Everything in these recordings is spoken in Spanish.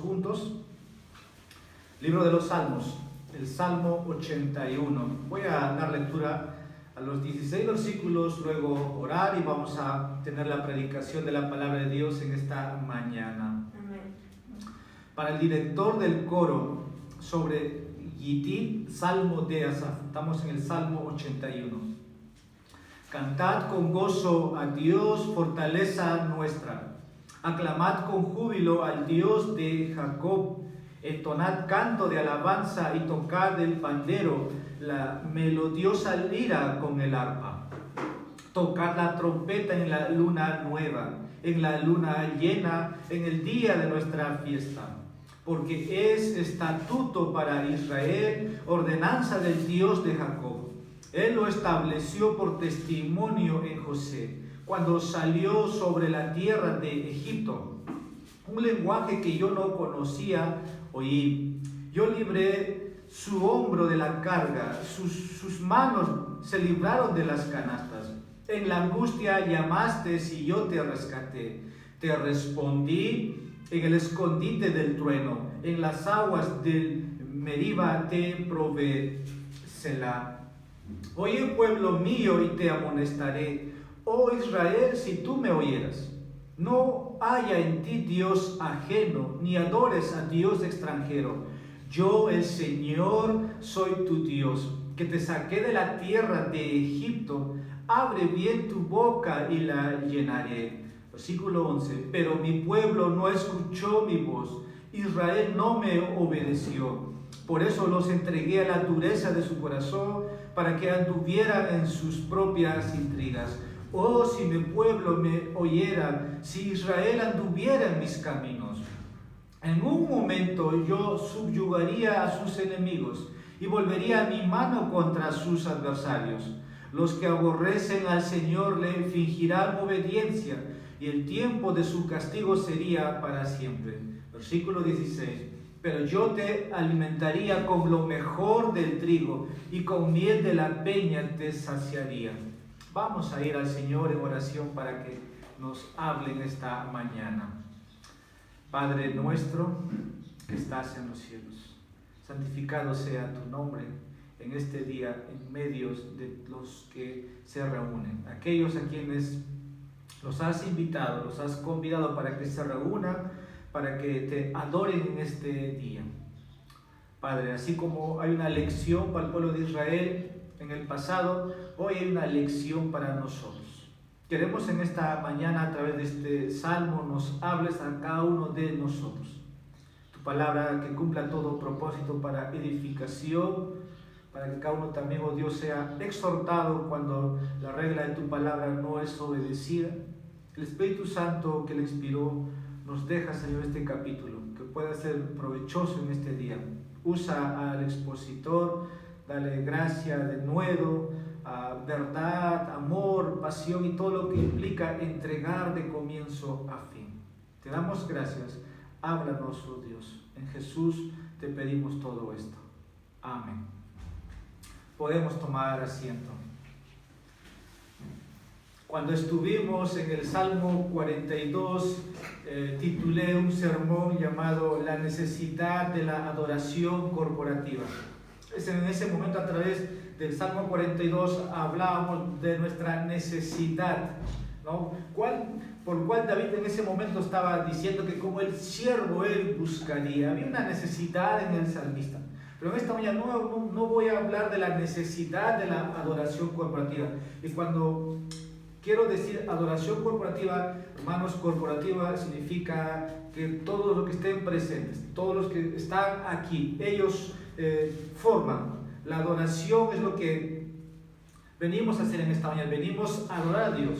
juntos. Libro de los Salmos, el Salmo 81. Voy a dar lectura a los 16 versículos, luego orar y vamos a tener la predicación de la palabra de Dios en esta mañana. Amén. Para el director del coro sobre Gitín, Salmo de Asaf. Estamos en el Salmo 81. Cantad con gozo a Dios, fortaleza nuestra. Aclamad con júbilo al Dios de Jacob. Entonad canto de alabanza y tocad el pandero, la melodiosa lira con el arpa. Tocad la trompeta en la luna nueva, en la luna llena, en el día de nuestra fiesta. Porque es estatuto para Israel, ordenanza del Dios de Jacob. Él lo estableció por testimonio en José, cuando salió sobre la tierra de Egipto. Un lenguaje que yo no conocía, oí. Yo libré su hombro de la carga, sus manos se libraron de las canastas. En la angustia llamaste y yo te rescaté. Te respondí en el escondite del trueno, en las aguas del Meriba te probé. Selah. Oye, pueblo mío, y te amonestaré. Oh Israel, si tú me oyeras. No haya en ti Dios ajeno, ni adores a Dios extranjero. Yo, el Señor, soy tu Dios, que te saqué de la tierra de Egipto. Abre bien tu boca y la llenaré. Versículo 11. Pero mi pueblo no escuchó mi voz. Israel no me obedeció. Por eso los entregué a la dureza de su corazón, para que anduvieran en sus propias intrigas. Oh, si mi pueblo me oyera, si Israel anduviera en mis caminos. En un momento yo subyugaría a sus enemigos y volvería mi mano contra sus adversarios. Los que aborrecen al Señor le fingirán obediencia, y el tiempo de su castigo sería para siempre. Versículo 16. Pero yo te alimentaría con lo mejor del trigo, y con miel de la peña te saciaría. Vamos a ir al Señor en oración para que nos hable en esta mañana. Padre nuestro que estás en los cielos, santificado sea tu nombre en este día en medio de los que se reúnen. Aquellos a quienes los has invitado, los has convidado para que se reúnan, para que te adoren en este día. Padre, así como hay una lección para el pueblo de Israel en el pasado, hoy hay una lección para nosotros. Queremos en esta mañana, a través de este salmo, nos hables a cada uno de nosotros. Tu palabra que cumpla todo propósito para edificación, para que cada uno también, oh Dios, sea exhortado cuando la regla de tu palabra no es obedecida. El Espíritu Santo que le inspiró nos deja, Señor, este capítulo, que pueda ser provechoso en este día. Usa al expositor, dale gracia, denuedo, verdad, amor, pasión y todo lo que implica entregar de comienzo a fin. Te damos gracias. Háblanos, oh Dios. En Jesús te pedimos todo esto. Amén. Podemos tomar asiento. Cuando estuvimos en el Salmo 42, titulé un sermón llamado La necesidad de la adoración corporativa. En ese momento, a través del Salmo 42, hablábamos de nuestra necesidad, ¿no? Por cual David en ese momento estaba diciendo que como el siervo él buscaría. Había una necesidad en el salmista. Pero en esta mañana no voy a hablar de la necesidad de la adoración corporativa. Y cuando quiero decir adoración corporativa, hermanos, corporativa significa que todos los que estén presentes, todos los que están aquí, ellos forman. La adoración es lo que venimos a hacer en esta mañana. Venimos a adorar a Dios.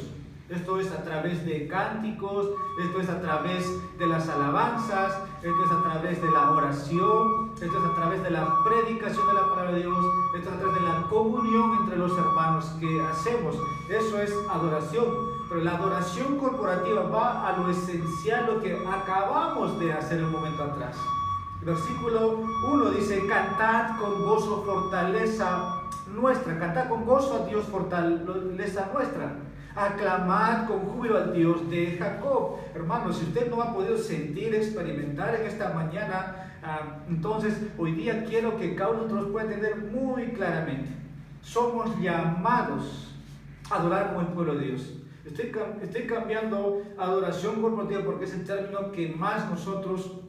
Esto es a través de cánticos, esto es a través de las alabanzas, esto es a través de la oración, esto es a través de la predicación de la palabra de Dios, esto es a través de la comunión entre los hermanos que hacemos. Eso es adoración. Pero la adoración corporativa va a lo esencial, lo que acabamos de hacer un momento atrás. El versículo 1 dice: cantad con gozo, fortaleza nuestra. Cantad con gozo a Dios, fortaleza nuestra. Aclamad con júbilo al Dios de Jacob. Hermanos, si usted no ha podido sentir, experimentar en esta mañana, entonces hoy día quiero que cada uno de nosotros pueda entender muy claramente. Somos llamados a adorar como el pueblo de Dios. Estoy cambiando adoración corporativa porque es el término que más nosotros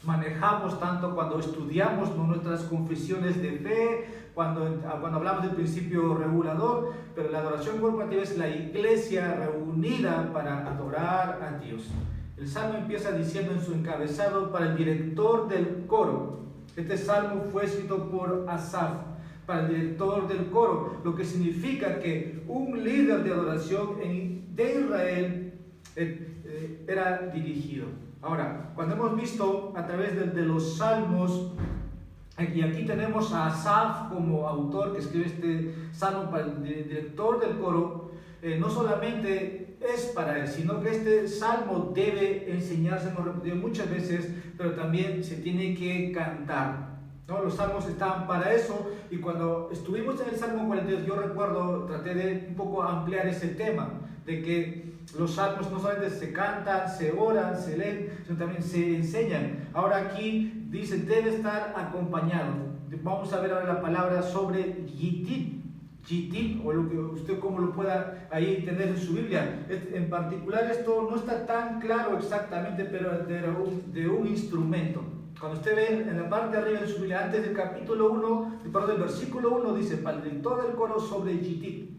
manejamos tanto cuando estudiamos nuestras confesiones de fe, cuando hablamos del principio regulador, pero la adoración corporativa es la iglesia reunida para adorar a Dios. El salmo empieza diciendo en su encabezado para el director del coro. Este salmo fue escrito por Asaf, para el director del coro, lo que significa que un líder de adoración de Israel era dirigido. Ahora, cuando hemos visto a través de los salmos, y aquí tenemos a Asaf como autor que escribe este salmo para el director del coro, no solamente es para él, sino que este salmo debe enseñarse, hemos repetido muchas veces, pero también se tiene que cantar, ¿no? Los salmos estaban para eso, y cuando estuvimos en el Salmo 42, yo recuerdo, traté de un poco ampliar ese tema, de que los salmos no solamente se cantan, se oran, se leen, sino también se enseñan. Ahora aquí dice, debe estar acompañado. Vamos a ver ahora la palabra sobre Yitit. Yitit, o lo que usted como lo pueda ahí tener en su Biblia. En particular esto no está tan claro exactamente, pero de un instrumento. Cuando usted ve en la parte de arriba de su Biblia, antes del capítulo 1, del versículo 1, dice, para el director del coro sobre Yitit.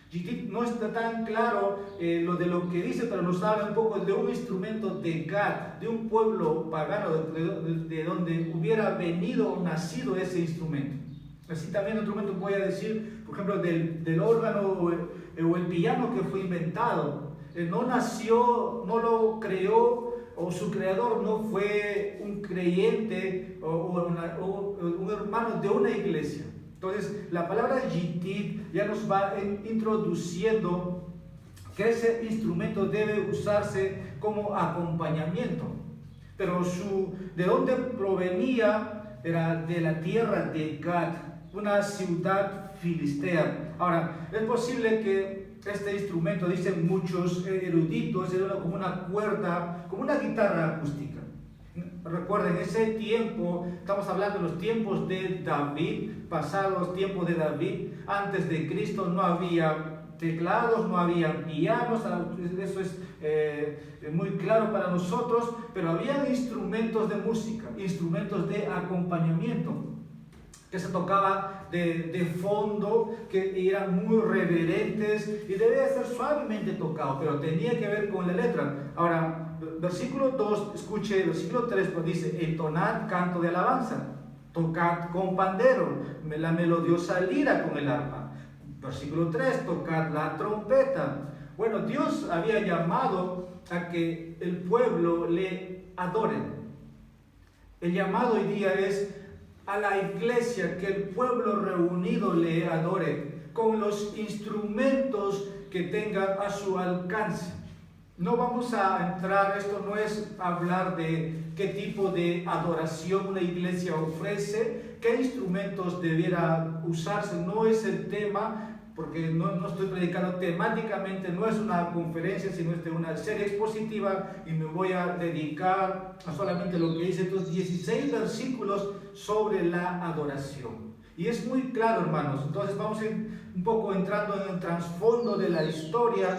Yitit no está tan claro lo que dice, pero nos habla un poco de un instrumento de Gad, de un pueblo pagano, de donde hubiera venido o nacido ese instrumento. Así también otro momento voy a decir, por ejemplo, del órgano o el piano que fue inventado. No nació, no lo creó, o su creador no fue un creyente o un hermano de una iglesia. Entonces, la palabra Yitit ya nos va introduciendo que ese instrumento debe usarse como acompañamiento. Pero de dónde provenía era de la tierra de Gad, una ciudad filistea. Ahora, es posible que este instrumento, dicen muchos eruditos, era como una cuerda, como una guitarra acústica. Recuerden, ese tiempo, estamos hablando de los tiempos de David, pasados tiempos de David, antes de Cristo no había teclados, no había pianos, eso es muy claro para nosotros, pero había instrumentos de música, instrumentos de acompañamiento, que se tocaba de fondo, que eran muy reverentes y debía ser suavemente tocado, pero tenía que ver con la letra. Ahora, versículo 2, escuche, versículo 3, pues dice, entonad canto de alabanza, tocad con pandero, la melodiosa lira con el arpa. Versículo 3, tocad la trompeta. Bueno, Dios había llamado a que el pueblo le adore. El llamado hoy día es a la iglesia, que el pueblo reunido le adore con los instrumentos que tengan a su alcance. No vamos a entrar, esto no es hablar de qué tipo de adoración una iglesia ofrece, qué instrumentos debiera usarse, no es el tema, porque no estoy predicando temáticamente, no es una conferencia, sino es de una serie expositiva, y me voy a dedicar a solamente lo que dice estos 16 versículos sobre la adoración. Y es muy claro, hermanos. Entonces vamos a ir un poco entrando en el trasfondo de la historia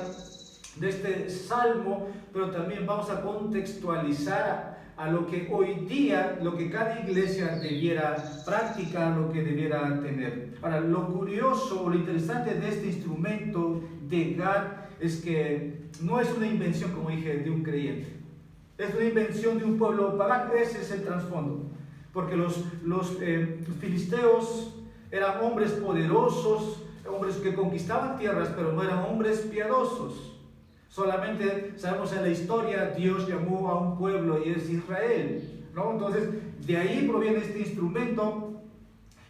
de este salmo, pero también vamos a contextualizar a lo que hoy día, lo que cada iglesia debiera practicar, lo que debiera tener. Ahora, lo curioso, lo interesante de este instrumento de Gad es que no es una invención, como dije, de un creyente. Es una invención de un pueblo pagano. Ese es el trasfondo. Porque los filisteos eran hombres poderosos, hombres que conquistaban tierras, pero no eran hombres piadosos. Solamente sabemos en la historia, Dios llamó a un pueblo y es Israel, ¿no? Entonces, de ahí proviene este instrumento.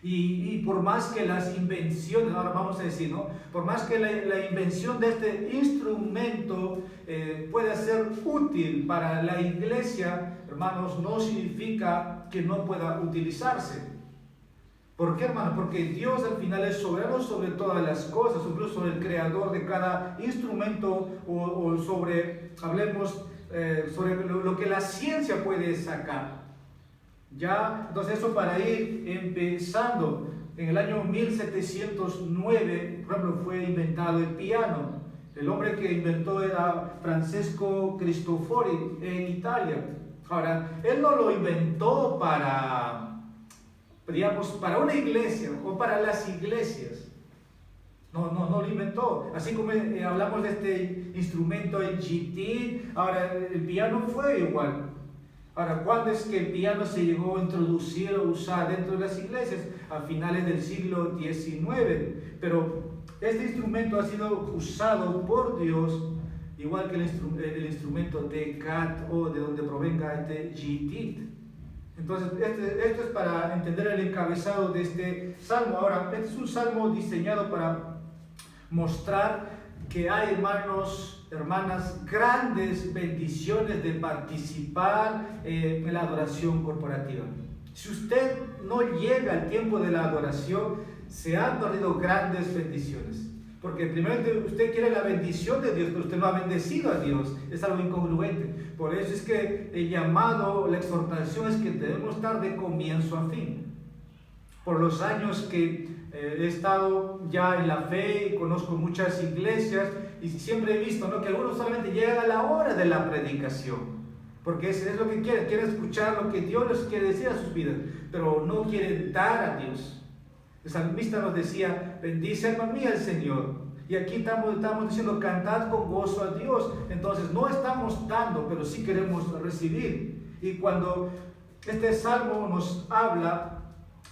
Y por más que las invenciones, ahora vamos a decir, ¿no? Por más que la invención de este instrumento pueda ser útil para la iglesia, hermanos, no significa que no pueda utilizarse. ¿Por qué, hermano? Porque Dios al final es soberano sobre todas las cosas, incluso sobre el creador de cada instrumento o sobre, hablemos, sobre lo que la ciencia puede sacar. Ya, entonces eso para ir empezando. En el año 1709, por ejemplo, fue inventado el piano. El hombre que inventó era Francesco Cristofori en Italia. Ahora, él no lo inventó para, digamos, para una iglesia o para las iglesias. No lo inventó. Así como hablamos de este instrumento, el GT, ahora el piano fue igual. Ahora, ¿cuándo es que el piano se llegó a introducir o usar dentro de las iglesias? A finales del siglo XIX. Pero este instrumento ha sido usado por Dios, igual que el instrumento de Cat o de donde provenga este GT. Entonces, esto es para entender el encabezado de este salmo. Ahora, este es un salmo diseñado para mostrar que hay, hermanos, hermanas, grandes bendiciones de participar en la adoración corporativa. Si usted no llega al tiempo de la adoración, se han perdido grandes bendiciones. Porque primero usted quiere la bendición de Dios, pero usted no ha bendecido a Dios. Es algo incongruente. Por eso es que el llamado, la exhortación es que debemos estar de comienzo a fin. Por los años que he estado ya en la fe y conozco muchas iglesias y siempre he visto, ¿no?, que algunos solamente llegan a la hora de la predicación, porque es lo que quieren escuchar lo que Dios les quiere decir a sus vidas, pero no quieren dar a Dios. El salmista nos decía: bendice alma mía el Señor. Y aquí estamos diciendo: cantad con gozo a Dios. Entonces no estamos dando, pero sí queremos recibir. Y cuando este salmo nos habla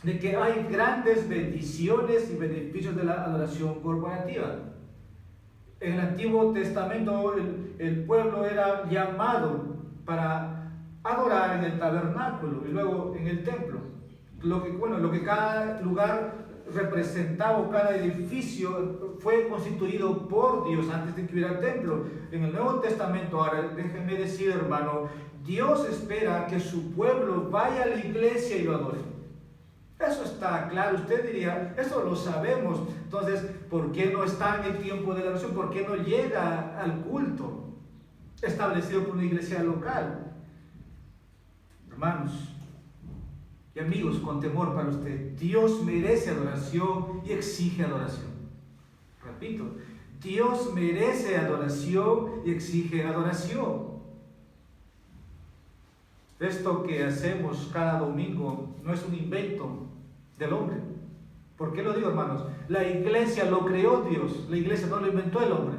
de que hay grandes bendiciones y beneficios de la adoración corporativa. En el Antiguo Testamento el pueblo era llamado para adorar en el tabernáculo y luego en el templo. Lo que cada lugar representaba, o cada edificio fue constituido por Dios antes de que hubiera el templo. En el Nuevo Testamento, ahora déjenme decir, hermano, Dios espera que su pueblo vaya a la iglesia y lo adore. Eso está claro. Usted diría: eso lo sabemos. Entonces, ¿por qué no está en el tiempo de la oración? ¿Por qué no llega al culto establecido por una iglesia local? Hermanos y amigos, con temor para usted, Dios merece adoración y exige adoración. Repito, Dios merece adoración y exige adoración. Esto que hacemos cada domingo no es un invento del hombre. ¿Por qué lo digo, hermanos? La iglesia lo creó Dios, la iglesia no lo inventó el hombre.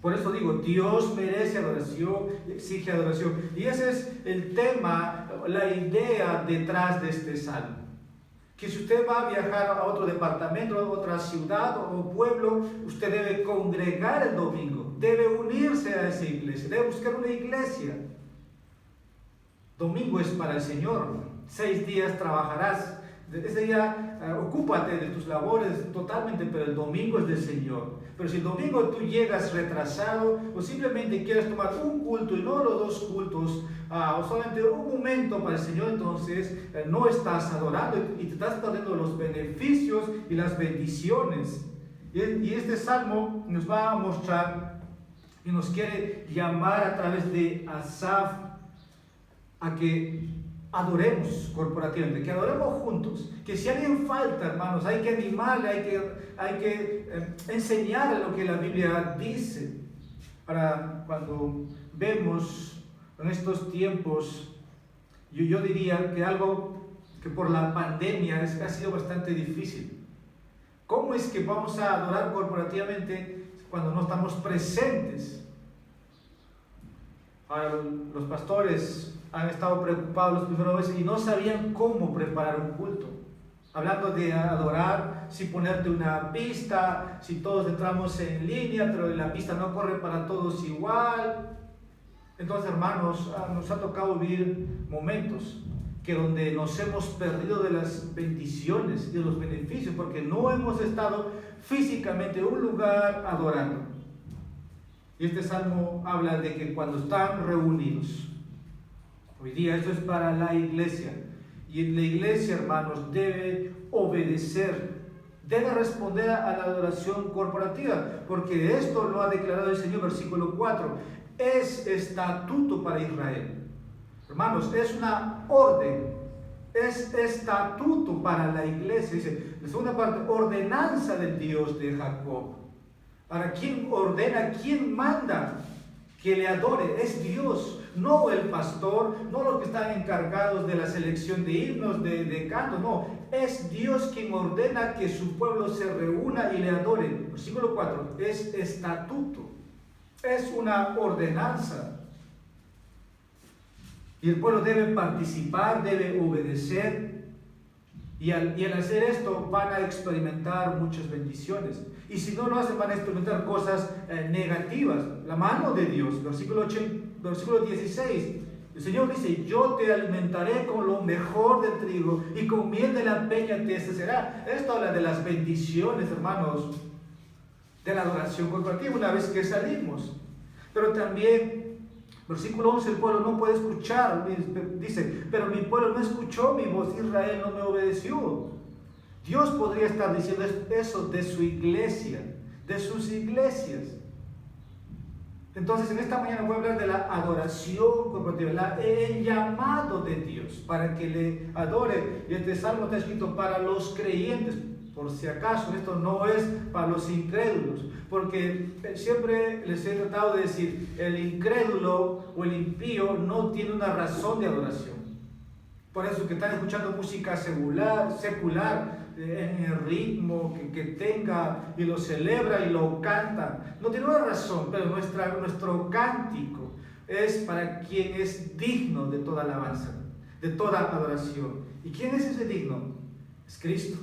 Por eso digo, Dios merece adoración y exige adoración. Y ese es el tema, la idea detrás de este salmo. Que si usted va a viajar a otro departamento, a otra ciudad o pueblo, usted debe congregar el domingo, debe unirse a esa iglesia, debe buscar una iglesia. Domingo es para el Señor. 6 días trabajarás. Ese día ocúpate de tus labores totalmente, pero el domingo es del Señor. Pero si el domingo tú llegas retrasado o simplemente quieres tomar un culto y no los 2 cultos, o solamente un momento para el Señor, entonces no estás adorando y te estás perdiendo los beneficios y las bendiciones. Y este salmo nos va a mostrar y nos quiere llamar a través de Asaf a que adoremos corporativamente, que adoremos juntos, que si alguien falta, hermanos, hay que animarle, hay que enseñarle lo que la Biblia dice. Para cuando vemos en estos tiempos, yo diría que algo que por la pandemia ha sido bastante difícil. ¿Cómo es que vamos a adorar corporativamente cuando no estamos presentes? Ahora, los pastores han estado preocupados los primeros meses y no sabían cómo preparar un culto. Hablando de adorar, si ponerte una pista, si todos entramos en línea, pero la pista no corre para todos igual. Entonces, hermanos, nos ha tocado vivir momentos que donde nos hemos perdido de las bendiciones y de los beneficios, porque no hemos estado físicamente en un lugar adorando. Y este salmo habla de que cuando están reunidos, hoy día esto es para la iglesia, Y la iglesia, hermanos, debe obedecer, debe responder a la adoración corporativa, porque esto lo ha declarado el Señor, versículo 4, es estatuto para Israel. Hermanos, es una orden, es estatuto para la iglesia. Dice, la segunda parte, ordenanza del Dios de Jacob. Ahora, ¿quién ordena, quién manda que le adore? Es Dios, no el pastor, no los que están encargados de la selección de himnos, de cantos, no. Es Dios quien ordena que su pueblo se reúna y le adore. Versículo 4, es estatuto, es una ordenanza. Y el pueblo debe participar, debe obedecer. Y al hacer esto van a experimentar muchas bendiciones. Y si no lo hacen, van a experimentar cosas negativas. La mano de Dios, versículo 16. El Señor dice, yo te alimentaré con lo mejor del trigo y con miel de la peña te será. Esto habla de las bendiciones, hermanos, de la adoración corporativa una vez que salimos. Pero también, versículo 11, el pueblo no puede escuchar. Dice, pero mi pueblo no escuchó mi voz, Israel no me obedeció. Dios podría estar diciendo eso de su iglesia, de sus iglesias. Entonces, en esta mañana voy a hablar de la adoración corporativa, el llamado de Dios para que le adore. Y este salmo está escrito para los creyentes, por si acaso, esto no es para los incrédulos, porque siempre les he tratado de decir, el incrédulo o el impío no tiene una razón de adoración. Por eso que están escuchando música secular, en el ritmo que tenga, y lo celebra y lo canta. No tiene una razón, pero nuestro cántico es para quien es digno de toda alabanza, de toda adoración. ¿Y quién es ese digno? Es Cristo.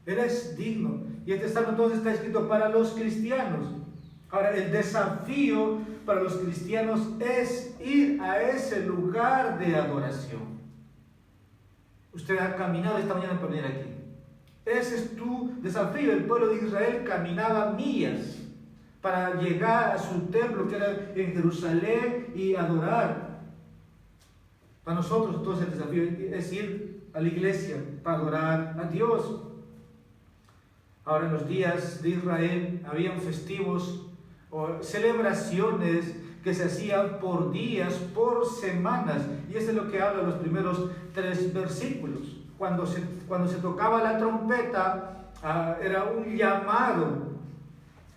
Él es digno. Y este salmo entonces está escrito para los cristianos. Ahora, el desafío para los cristianos es ir a ese lugar de adoración. Usted ha caminado esta mañana para venir aquí. Ese es tu desafío. El pueblo de Israel caminaba millas para llegar a su templo, que era en Jerusalén, y adorar. Para nosotros entonces el desafío es ir a la iglesia para adorar a Dios. Ahora, en los días de Israel habían festivos o celebraciones que se hacían por días, por semanas, y eso es lo que habla los primeros 3 versículos. Cuando se tocaba la trompeta, era un llamado.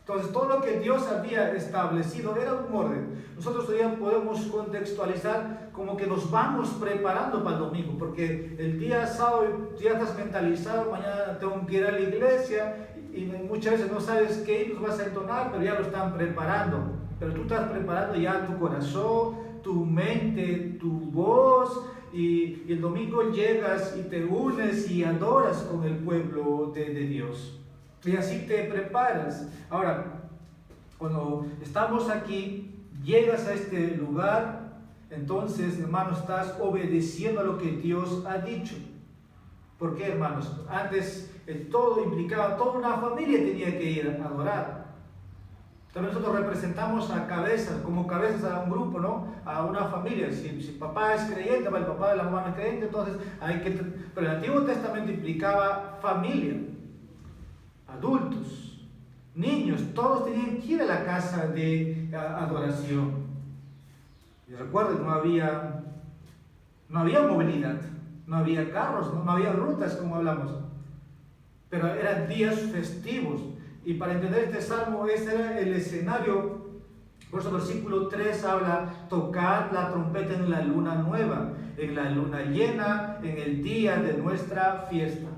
Entonces, todo lo que Dios había establecido era un orden. Nosotros todavía podemos contextualizar como que nos vamos preparando para el domingo, porque el día sábado ya estás mentalizado, mañana tengo que ir a la iglesia, y muchas veces no sabes qué himnos vas a entonar, pero ya lo están preparando. Pero tú estás preparando ya tu corazón, tu mente, tu voz, y el domingo llegas y te unes y adoras con el pueblo de Dios. Y así te preparas. Ahora, cuando estamos aquí, llegas a este lugar, entonces, hermanos, estás obedeciendo a lo que Dios ha dicho. ¿Por qué, hermanos? Antes todo implicaba, toda una familia tenía que ir a adorar. También nosotros representamos a cabezas, como cabezas a un grupo, ¿no? A una familia. Si papá es creyente, el papá de la mamá es creyente, entonces hay que... Pero el Antiguo Testamento implicaba familia, adultos, niños, todos tenían que ir a la casa de adoración. Y recuerden, no había movilidad, no había carros, no había rutas como hablamos, pero eran días festivos. Y para entender este salmo, ese era el escenario. Por eso versículo 3 habla, tocad la trompeta en la luna nueva, en la luna llena, en el día de nuestra fiesta.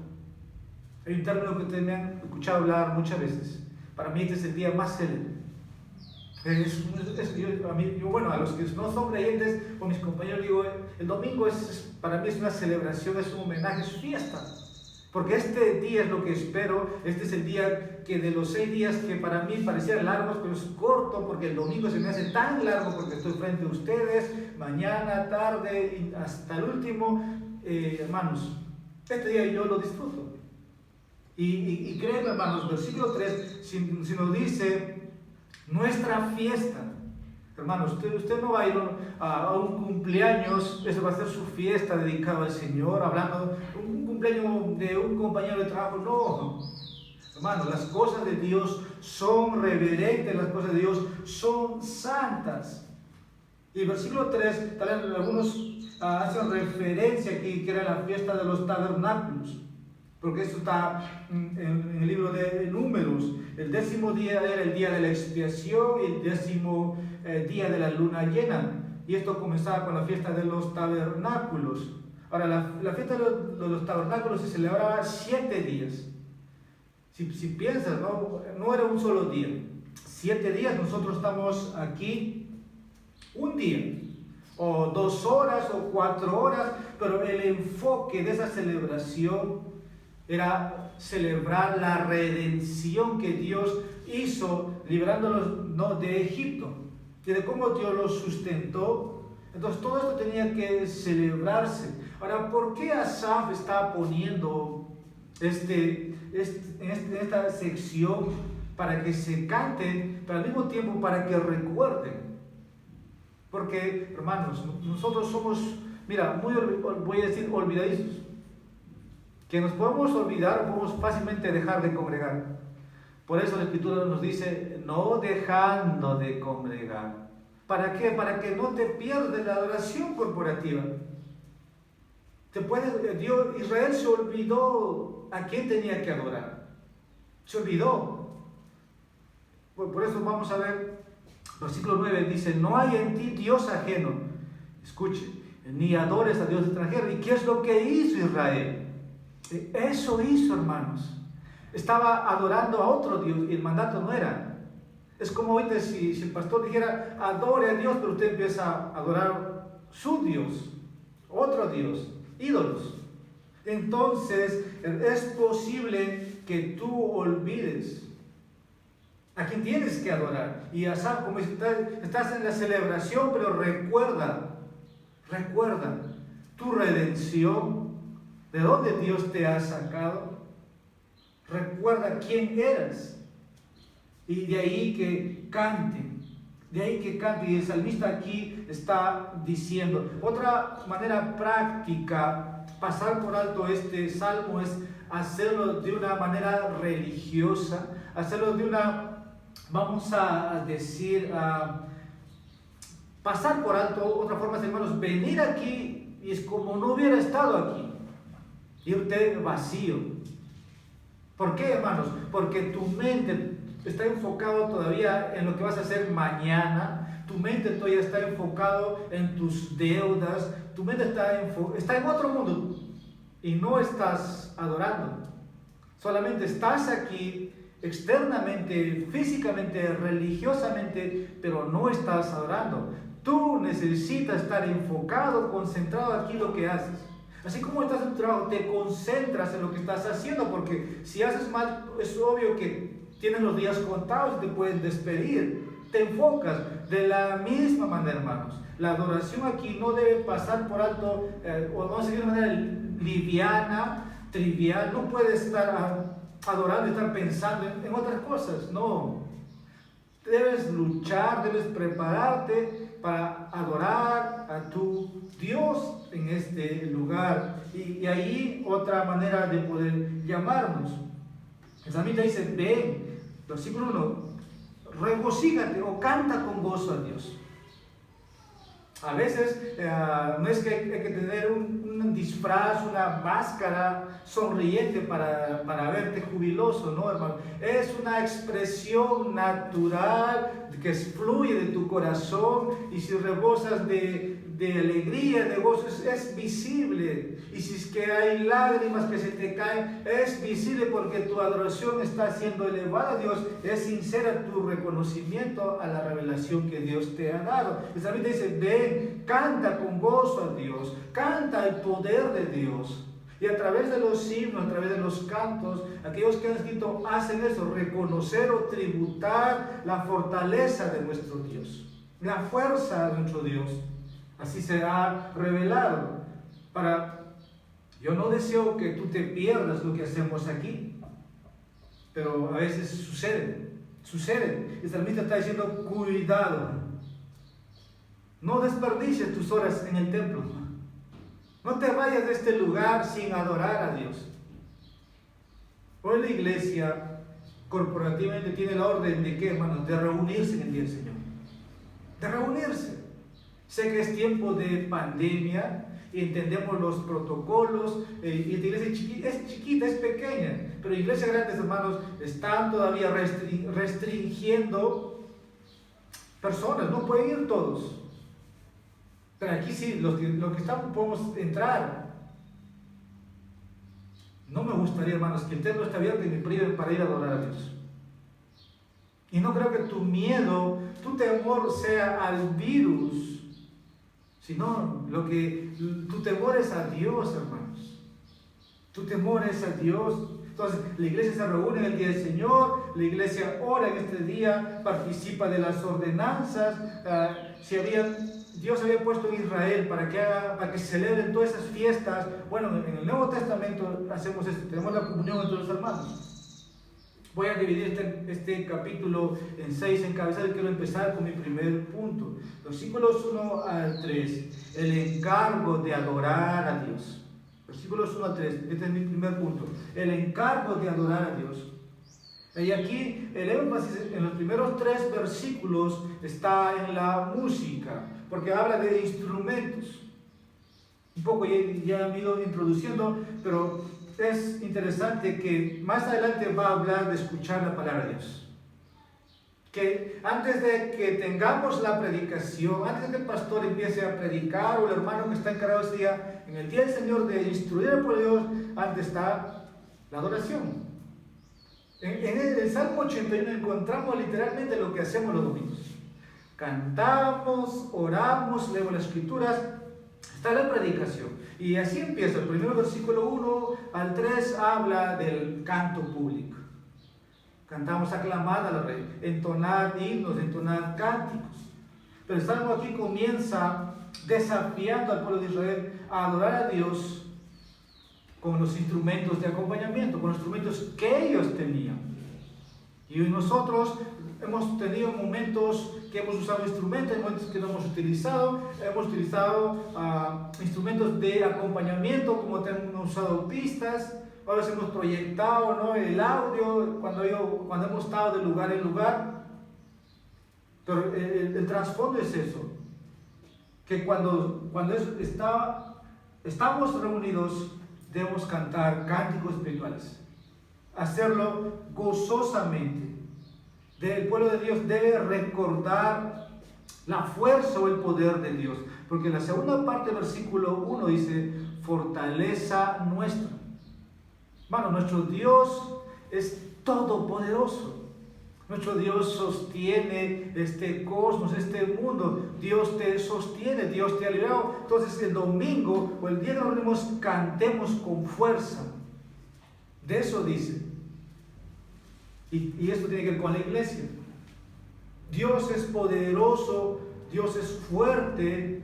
Hay un término que ustedes me han escuchado hablar muchas veces. Para mí este es el día más célebre. Bueno, a los que no son creyentes, con mis compañeros digo, el domingo para mí es una celebración, es un homenaje, es fiesta. Porque este día es lo que espero. Este es el día que de los 6 días que para mí parecían largos, pero es corto, porque el domingo se me hace tan largo porque estoy frente a ustedes, mañana, tarde, y hasta el último. Hermanos, este día yo lo disfruto. Y créanme, hermanos, versículo 3, si nos dice nuestra fiesta. Hermanos, usted no va a ir a un cumpleaños, eso va a ser su fiesta dedicada al Señor, hablando de un cumpleaños de un compañero de trabajo. No, hermanos, las cosas de Dios son reverentes, las cosas de Dios son santas. Y el versículo 3, tal vez algunos hacen referencia aquí, que era la fiesta de los tabernáculos, porque esto está en el libro de Números. El 10º día era el día de la expiación y el 10º día de la luna llena. Y esto comenzaba con la fiesta de los tabernáculos. Ahora, la fiesta de los tabernáculos se celebraba 7 días. Si piensas, no era un solo día. 7 días, nosotros estamos aquí un día, o 2 horas, o 4 horas, pero el enfoque de esa celebración era celebrar la redención que Dios hizo librándolos de Egipto y de cómo Dios los sustentó. Entonces todo esto tenía que celebrarse. Ahora, ¿por qué Asaf está poniendo en esta sección para que se cante, pero al mismo tiempo para que recuerden? Porque, hermanos, nosotros somos, voy a decir, olvidadizos. Que nos podemos olvidar, podemos fácilmente dejar de congregar. Por eso la Escritura nos dice, no dejando de congregar. ¿Para qué? Para que no te pierdas la adoración corporativa. Israel se olvidó a quién tenía que adorar. Se olvidó. Por eso vamos a ver, versículo 9 dice, no hay en ti Dios ajeno. Escuche, ni adores a Dios extranjero. ¿Y qué es lo que hizo Israel? Eso hizo, hermanos. Estaba adorando a otro Dios y el mandato no era. Es como ahorita si el pastor dijera, adore a Dios, pero usted empieza a adorar su Dios, otro Dios, ídolos. Entonces es posible que tú olvides a quien tienes que adorar. Y Asaf, como estás en la celebración, pero recuerda tu redención, de dónde Dios te ha sacado. Recuerda quién eras. Y de ahí que cante. Y el salmista aquí está diciendo. Otra manera práctica, pasar por alto este salmo, es hacerlo de una manera religiosa, hacerlo de una, vamos a decir, pasar por alto. Otra forma, hermanos, venir aquí y es como no hubiera estado aquí. Irte vacío. ¿Por qué, hermanos? Porque tu mente está enfocado todavía en lo que vas a hacer mañana. Tu mente todavía está enfocado en tus deudas. Tu mente está en otro mundo y no estás adorando. Solamente estás aquí externamente, físicamente, religiosamente, pero no estás adorando. Tú necesitas estar enfocado, concentrado aquí lo que haces. Así como estás en tu trabajo, te concentras en lo que estás haciendo, porque si haces mal, es obvio que tienes los días contados y te pueden despedir. Te enfocas de la misma manera, hermanos. La adoración aquí no debe pasar por alto, o vamos a decir de una manera liviana, trivial. No puedes estar adorando y estar pensando en otras cosas, no. Debes luchar, debes prepararte para adorar a tu Dios en este lugar. Y ahí otra manera de poder llamarnos. El salmista dice, ven, versículo 1, regocígate o canta con gozo a Dios. A veces no es que hay que tener un disfraz, una máscara sonriente para verte jubiloso, no, hermano. Es una expresión natural que fluye de tu corazón, y si rebosas de alegría, de gozo, es visible. Y si es que hay lágrimas que se te caen, es visible, porque tu adoración está siendo elevada a Dios. Es sincera tu reconocimiento a la revelación que Dios te ha dado. El salmista dice, ven, canta con gozo a Dios, canta el poder de Dios. Y a través de los himnos, a través de los cantos, aquellos que han escrito hacen eso, reconocer o tributar la fortaleza de nuestro Dios, la fuerza de nuestro Dios. Así se ha revelado. Yo no deseo que tú te pierdas lo que hacemos aquí, pero a veces sucede. El salmista está diciendo, cuidado, No desperdicies tus horas en el templo. No te vayas de este lugar sin adorar a Dios. Hoy la iglesia corporativamente tiene la orden de ¿qué, hermanos? De reunirse en el día del Señor. De reunirse. Sé que es tiempo de pandemia y entendemos los protocolos. Y esta iglesia es chiquita, es pequeña. Pero iglesias grandes, hermanos, están todavía restringiendo personas. No pueden ir todos. Pero aquí sí, los que estamos podemos entrar. No me gustaría, hermanos, que el templo esté abierto y me priven para ir a adorar a Dios. Y no creo que tu miedo, tu temor sea al virus, sino tu temor es a Dios, hermanos. Tu temor es a Dios. Entonces, la iglesia se reúne en el día del Señor, la iglesia ora en este día, participa de las ordenanzas. Dios había puesto en Israel para que celebren todas esas fiestas. Bueno, en el Nuevo Testamento hacemos esto, tenemos la comunión entre los hermanos. Voy a dividir este capítulo en 6 encabezados y quiero empezar con mi primer punto. Versículos 1 al 3, el encargo de adorar a Dios. Versículos 1 al 3, este es mi primer punto, el encargo de adorar a Dios. Y aquí el énfasis en los primeros 3 versículos está en la música, porque habla de instrumentos. Un poco ya he ido introduciendo, pero es interesante que más adelante va a hablar de escuchar la palabra de Dios. Que antes de que tengamos la predicación, antes de que el pastor empiece a predicar, o el hermano que está encargado ese día, en el día del Señor, de instruir al pueblo de Dios, antes está la adoración. En el Salmo 81 encontramos literalmente lo que hacemos los domingos. Cantamos, oramos, leemos las escrituras, está la predicación. Y así empieza. El primer versículo 1 al 3 habla del canto público. Cantamos aclamad al Rey, entonar himnos, entonar cánticos. Pero el Salmo aquí comienza desafiando al pueblo de Israel a adorar a Dios con los instrumentos de acompañamiento, con los instrumentos que ellos tenían. Y nosotros hemos tenido momentos que hemos usado instrumentos, momentos que no hemos utilizado instrumentos de acompañamiento, como hemos usado pistas, ahora hemos proyectado, ¿no?, el audio cuando hemos estado de lugar en lugar. Pero el trasfondo es eso, que cuando estamos reunidos, debemos cantar cánticos espirituales, hacerlo gozosamente. El pueblo de Dios debe recordar la fuerza o el poder de Dios, porque en la segunda parte del versículo 1 dice, fortaleza nuestra. Bueno, nuestro Dios es todopoderoso. Nuestro Dios sostiene este cosmos, este mundo. Dios te sostiene, Dios te ha librado. Entonces el domingo o el día que nos reunimos, cantemos con fuerza. De eso dice. Y esto tiene que ver con la iglesia. Dios es poderoso, Dios es fuerte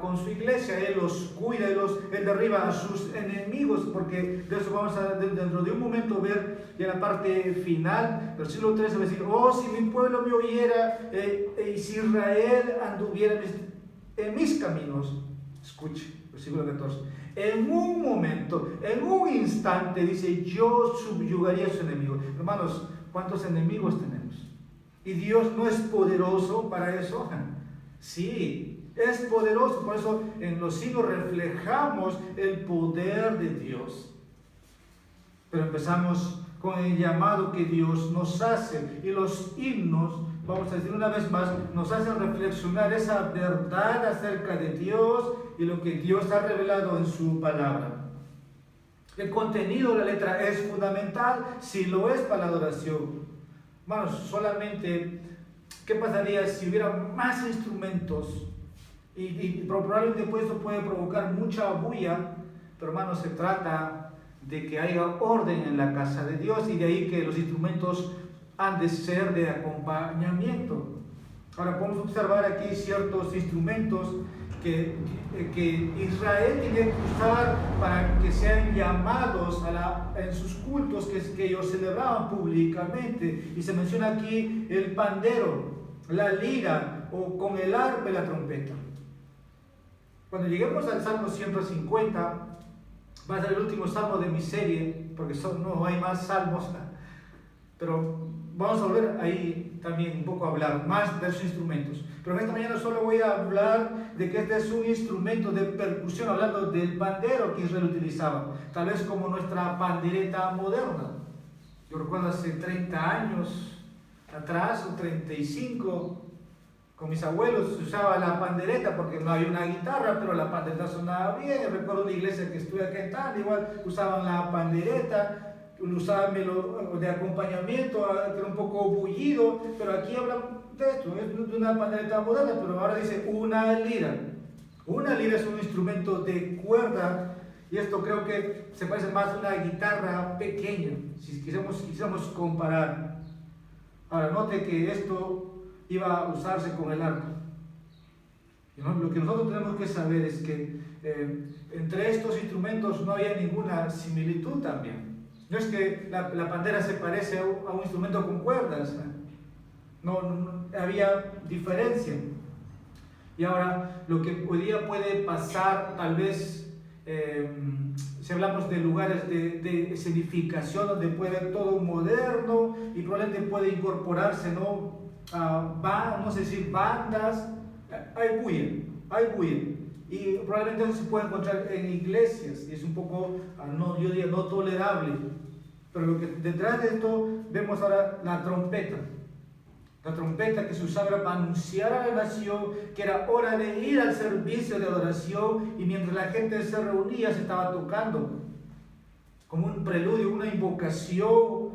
con su iglesia. Él los cuida, Él derriba a sus enemigos, porque de eso vamos a dentro de un momento ver ya la parte final, versículo 13, va a decir, oh, si mi pueblo me oyera, y si Israel anduviera en mis caminos. Escuche, versículo 14. En un momento, en un instante, dice, yo subyugaría a sus enemigos. Hermanos, ¿cuántos enemigos tenemos? ¿Y Dios no es poderoso para eso? Sí, es poderoso. Por eso en los signos reflejamos el poder de Dios. Pero empezamos con el llamado que Dios nos hace. Y los himnos, vamos a decir una vez más, nos hacen reflexionar esa verdad acerca de Dios y lo que Dios ha revelado en su palabra. El contenido de la letra es fundamental, si lo es para la adoración. Hermanos, solamente, ¿qué pasaría si hubiera más instrumentos? Y probablemente pues esto puede provocar mucha bulla, pero hermanos, se trata de que haya orden en la casa de Dios, y de ahí que los instrumentos han de ser de acompañamiento. Ahora podemos observar aquí ciertos instrumentos que Israel tiene que usar para que sean llamados en sus cultos que ellos celebraban públicamente. Y se menciona aquí el pandero, la lira, o con el arpa y la trompeta. Cuando lleguemos al Salmo 150, va a ser el último salmo de mi serie, porque no hay más salmos, pero vamos a volver ahí también un poco a hablar más de esos instrumentos. Pero esta mañana solo voy a hablar de que este es un instrumento de percusión, hablando del pandero que Israel utilizaba, tal vez como nuestra pandereta moderna. Yo recuerdo hace 30 años atrás, o 35, con mis abuelos se usaba la pandereta porque no había una guitarra, pero la pandereta sonaba bien. Recuerdo una iglesia que estuve acá en Tanda, igual usaban la pandereta, usaban de acompañamiento, que era un poco bullido, pero aquí hablan de esto, es de una pandereta moderna, pero ahora dice una lira. Una lira es un instrumento de cuerda, y esto creo que se parece más a una guitarra pequeña, si quisiéramos comparar. Ahora, note que esto iba a usarse con el arpa. Lo que nosotros tenemos que saber es que entre estos instrumentos no había ninguna similitud también. No es que la pandera se parece a un instrumento con cuerdas, no había diferencia. Y ahora, lo que hoy día puede pasar, tal vez, si hablamos de lugares de escenificación, donde puede haber todo moderno y probablemente puede incorporarse, ¿no? No sé si bandas, hay bulla. Y probablemente eso se puede encontrar en iglesias, y es un poco, yo diría, no tolerable. Pero lo que detrás de esto vemos ahora la trompeta. La trompeta que se usaba para anunciar a la nación que era hora de ir al servicio de adoración, y mientras la gente se reunía se estaba tocando como un preludio, una invocación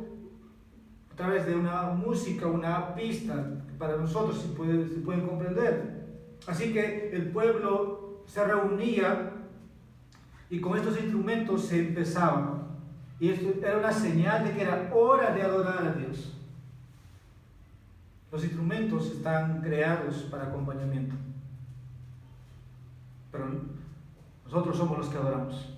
a través de una música, una pista, que para nosotros se pueden comprender. Así que el pueblo se reunía y con estos instrumentos se empezaba. Y esto era una señal de que era hora de adorar a Dios. Los instrumentos están creados para acompañamiento, pero nosotros somos los que adoramos.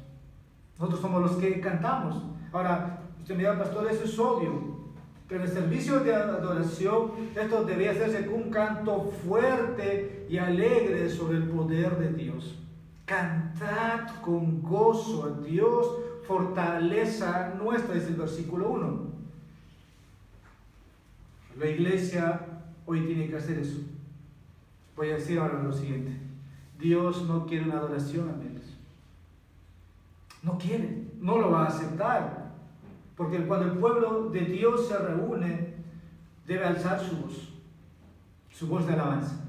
Nosotros somos los que cantamos. Ahora, usted me dirá, pastor, eso es obvio. Pero en el servicio de adoración, esto debía hacerse con un canto fuerte y alegre sobre el poder de Dios. Cantad con gozo a Dios, fortaleza nuestra, dice el versículo 1. La iglesia hoy tiene que hacer eso. Voy a decir ahora lo siguiente. Dios no quiere una adoración a medias. No quiere, no lo va a aceptar. Porque cuando el pueblo de Dios se reúne, debe alzar su voz de alabanza.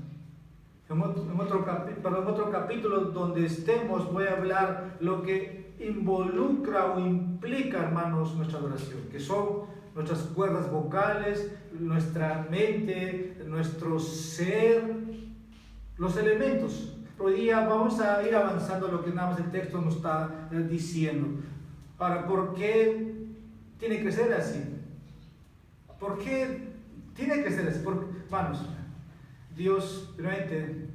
En otro capítulo donde estemos, voy a hablar lo que involucra o implica, hermanos, nuestra adoración, que son nuestras cuerdas vocales, nuestra mente, nuestro ser, los elementos. Hoy día vamos a ir avanzando lo que nada más el texto nos está diciendo. Ahora, ¿por qué tiene que ser así? ¿Por qué tiene que ser así? Porque, hermanos, Dios realmente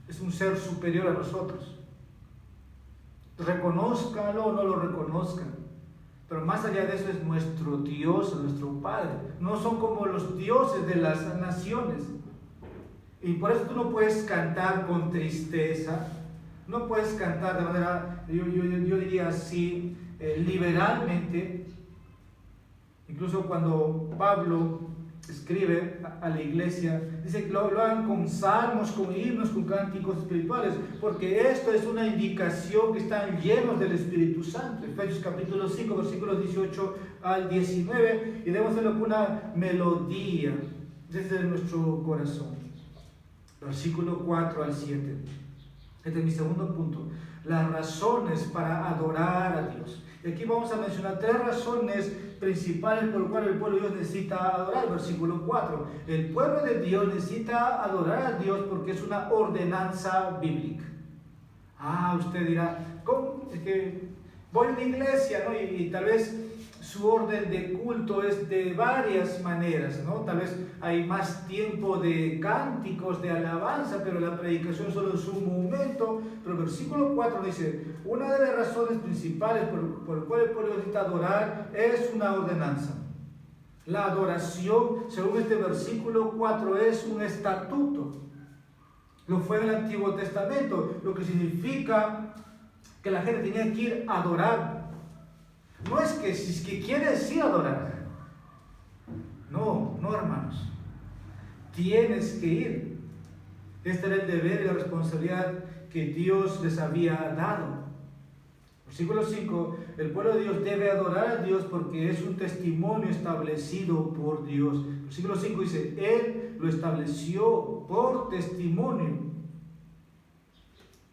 es un ser superior a nosotros. Reconózcanlo o no lo reconozcan, pero más allá de eso es nuestro Dios, nuestro Padre. No son como los dioses de las naciones. Y por eso tú no puedes cantar con tristeza, no puedes cantar de manera, yo diría así, liberalmente. Incluso cuando Pablo escribe a la iglesia, dice que lo hagan con salmos, con himnos, con cánticos espirituales, porque esto es una indicación que están llenos del Espíritu Santo. Efesios capítulo 5, versículos 18 al 19, y debemos hacerlo con una melodía desde nuestro corazón. Versículo 4 al 7. Este es mi segundo punto. Las razones para adorar a Dios. Y aquí vamos a mencionar 3 razones principales por las cuales el pueblo de Dios necesita adorar. Versículo 4. El pueblo de Dios necesita adorar a Dios porque es una ordenanza bíblica. Usted dirá, ¿cómo? Es que voy a una iglesia, ¿no? Y tal vez su orden de culto es de varias maneras, ¿no? Tal vez hay más tiempo de cánticos, de alabanza, pero la predicación solo es un momento. Pero el versículo 4 dice, una de las razones principales por las cuales el pueblo necesita adorar es una ordenanza. La adoración, según este versículo 4, es un estatuto. Lo fue en el Antiguo Testamento, lo que significa que la gente tenía que ir a adorar. No es que si es que quieres ir a adorar. No, hermanos. Tienes que ir. Este era el deber y la responsabilidad que Dios les había dado. Versículo 5, el pueblo de Dios debe adorar a Dios porque es un testimonio establecido por Dios. Versículo 5 dice, Él lo estableció por testimonio.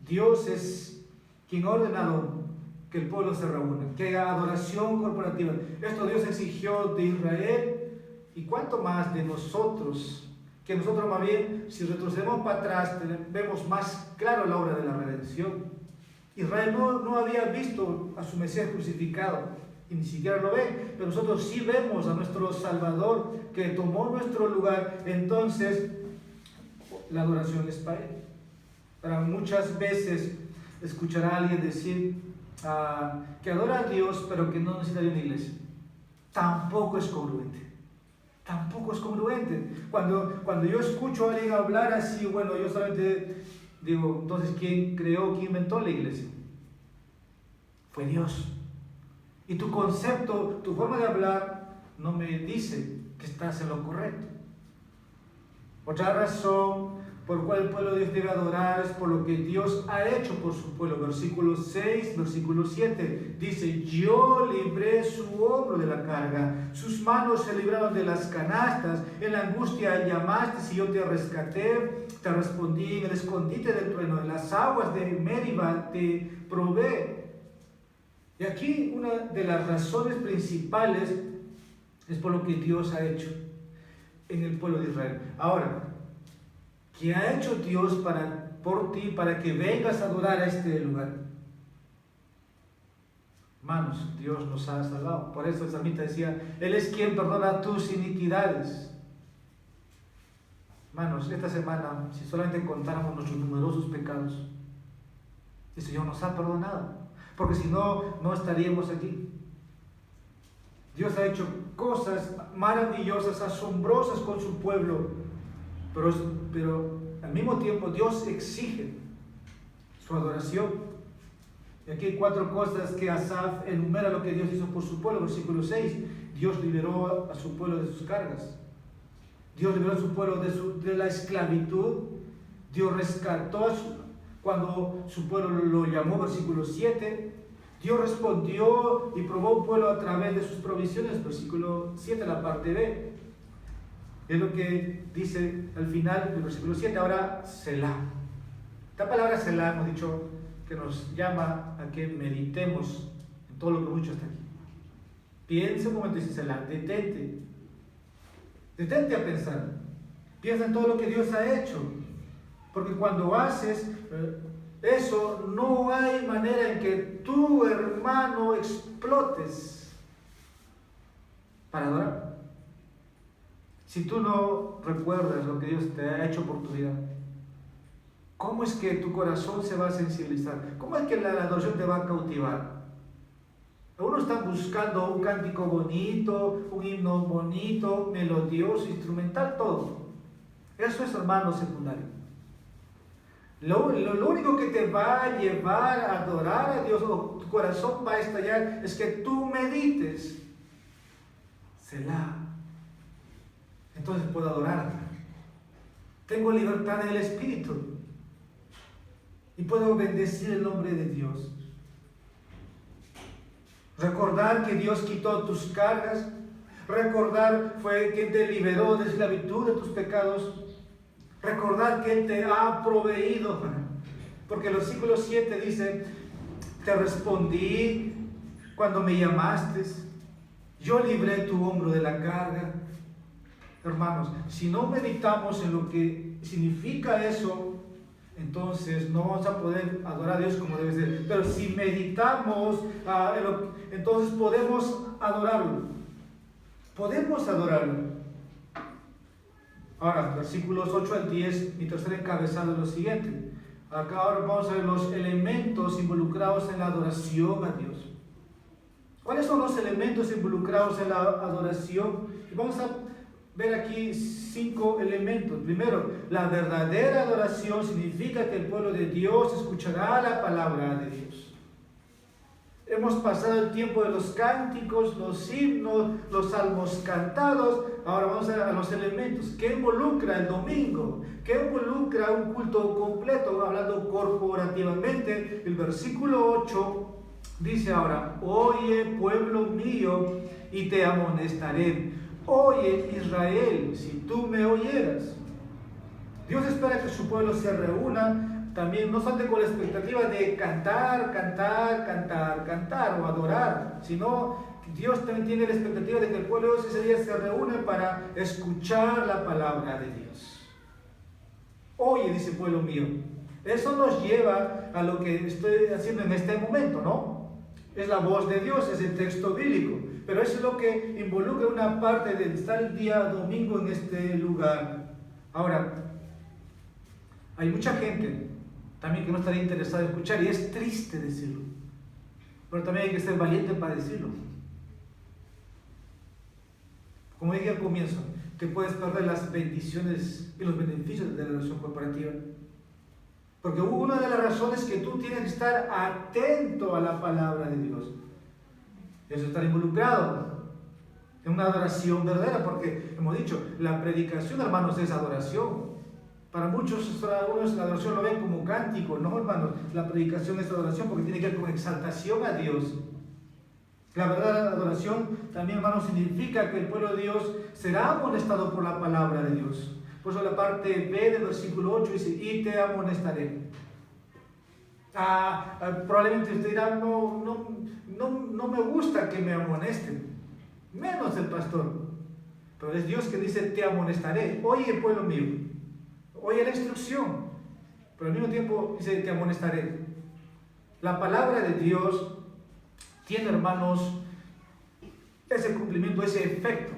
Dios es quien ha ordenado que el pueblo se reúna, que haya adoración corporativa. Esto Dios exigió de Israel, y cuánto más de nosotros, que nosotros más bien, si retrocedemos para atrás, vemos más claro la obra de la redención. Israel no había visto a su Mesías crucificado, y ni siquiera lo ve, pero nosotros sí vemos a nuestro Salvador, que tomó nuestro lugar. Entonces, la adoración es para Él. Para muchas veces escuchará a alguien decir que adora a Dios, pero que no necesita de una iglesia. Tampoco es congruente. Tampoco es congruente. Cuando yo escucho a alguien hablar así, bueno, yo solamente digo, entonces, ¿quién inventó la iglesia? Fue Dios. Y tu concepto, tu forma de hablar, no me dice que estás en lo correcto. Otra razón por la cual el pueblo de Dios debe adorar es por lo que Dios ha hecho por su pueblo. Versículo 6, versículo 7, dice, yo libré su hombro de la carga, sus manos se libraron de las canastas, en la angustia llamaste y yo te rescaté, te respondí en el escondite del trueno, en las aguas de Meriba te probé. Y aquí una de las razones principales es por lo que Dios ha hecho en el pueblo de Israel. Ahora, ¿qué ha hecho Dios por ti para que vengas a adorar a este lugar? Hermanos, Dios nos ha salvado. Por eso el salmista decía, Él es quien perdona tus iniquidades. Hermanos, esta semana, si solamente contáramos nuestros numerosos pecados, el Señor nos ha perdonado. Porque si no, no estaríamos aquí. Dios ha hecho cosas maravillosas, asombrosas con su pueblo. Pero al mismo tiempo Dios exige su adoración. Y aquí hay 4 cosas que Asaf enumera lo que Dios hizo por su pueblo. Versículo 6, Dios liberó a su pueblo de sus cargas. Dios liberó a su pueblo de la esclavitud. Dios rescató cuando su pueblo lo llamó. Versículo 7, Dios respondió y probó un pueblo a través de sus provisiones. Versículo 7, la parte B. Es lo que dice al final del versículo 7. Ahora, Selah. Esta palabra Selah hemos dicho que nos llama a que meditemos en todo lo que hemos dicho hasta aquí. Piensa un momento y dice Selah, detente. Detente a pensar. Piensa en todo lo que Dios ha hecho. Porque cuando haces eso, no hay manera en que tu hermano explotes para adorar. Si tú no recuerdas lo que Dios te ha hecho por tu vida, ¿cómo es que tu corazón se va a sensibilizar? ¿Cómo es que la adoración te va a cautivar? Algunos están buscando un cántico bonito, un himno bonito, melodioso, instrumental, todo. Eso es, hermano, secundario. Lo único que te va a llevar a adorar a Dios, o tu corazón va a estallar, es que tú medites. Selah. Entonces puedo adorar. Tengo libertad en el Espíritu. Y puedo bendecir el nombre de Dios. Recordar que Dios quitó tus cargas. Recordar fue quien te liberó de la esclavitud de tus pecados. Recordar que Él te ha proveído. Porque el versículo 7 dice, te respondí cuando me llamaste. Yo libré tu hombro de la carga. Hermanos, si no meditamos en lo que significa eso, entonces no vamos a poder adorar a Dios como debe ser. Pero si meditamos, entonces podemos adorarlo. Podemos adorarlo. Ahora, versículos 8 al 10, mi tercer encabezado es lo siguiente. Acá ahora vamos a ver los elementos involucrados en la adoración a Dios. ¿Cuáles son los elementos involucrados en la adoración? Y vamos a ver aquí 5 elementos. Primero, la verdadera adoración significa que el pueblo de Dios escuchará la palabra de Dios. Hemos pasado el tiempo de los cánticos, los himnos, los salmos cantados. Ahora vamos a los elementos. ¿Qué involucra el domingo? ¿Qué involucra un culto completo? Hablando corporativamente, el versículo 8 dice ahora: oye, pueblo mío, y te amonestaré. Oye, Israel, si tú me oyeras. Dios espera que su pueblo se reúna también, no solamente con la expectativa de cantar o adorar, sino Dios también tiene la expectativa de que el pueblo de Dios ese día se reúne para escuchar la palabra de Dios. Oye, dice pueblo mío. Eso nos lleva a lo que estoy haciendo en este momento, ¿no? Es la voz de Dios, es el texto bíblico, pero eso es lo que involucra una parte de estar el día domingo en este lugar. Ahora, hay mucha gente también que no estaría interesada en escuchar, y es triste decirlo, pero también hay que ser valiente para decirlo. Como dije al comienzo, te puedes perder las bendiciones y los beneficios de la relación corporativa, porque una de las razones que tú tienes que estar atento a la palabra de Dios es estar involucrado en una adoración verdadera, porque hemos dicho, la predicación, hermanos, es adoración. Para muchos, algunos la adoración lo ven como cántico. No, hermanos, la predicación es adoración porque tiene que ver con exaltación a Dios. La verdadera adoración también, hermanos, significa que el pueblo de Dios será amonestado por la palabra de Dios. Por eso la parte B del versículo 8 dice: y te amonestaré. Probablemente usted dirá: no me gusta que me amonesten, menos el pastor. Pero es Dios que dice: te amonestaré. Oye, pueblo mío, oye la instrucción, pero al mismo tiempo dice: te amonestaré. La palabra de Dios tiene, hermanos, ese cumplimiento, ese efecto.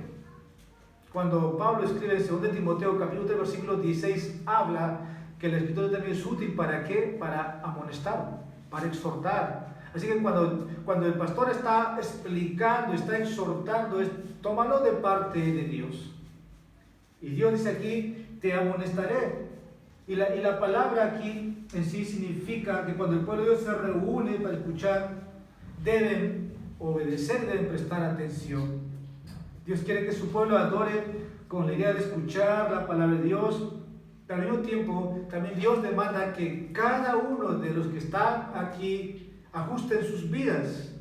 Cuando Pablo escribe en 2 Timoteo capítulo 3 versículo 16, habla que la escritura también es útil. ¿Para qué? Para amonestar, para exhortar. Así que cuando el pastor está explicando, está exhortando, tómalo de parte de Dios. Y Dios dice aquí: te amonestaré. Y la palabra aquí en sí significa que cuando el pueblo de Dios se reúne para escuchar, deben obedecer, deben prestar atención. Dios quiere que su pueblo adore con la idea de escuchar la palabra de Dios. Pero al mismo tiempo, también Dios demanda que cada uno de los que están aquí ajusten sus vidas,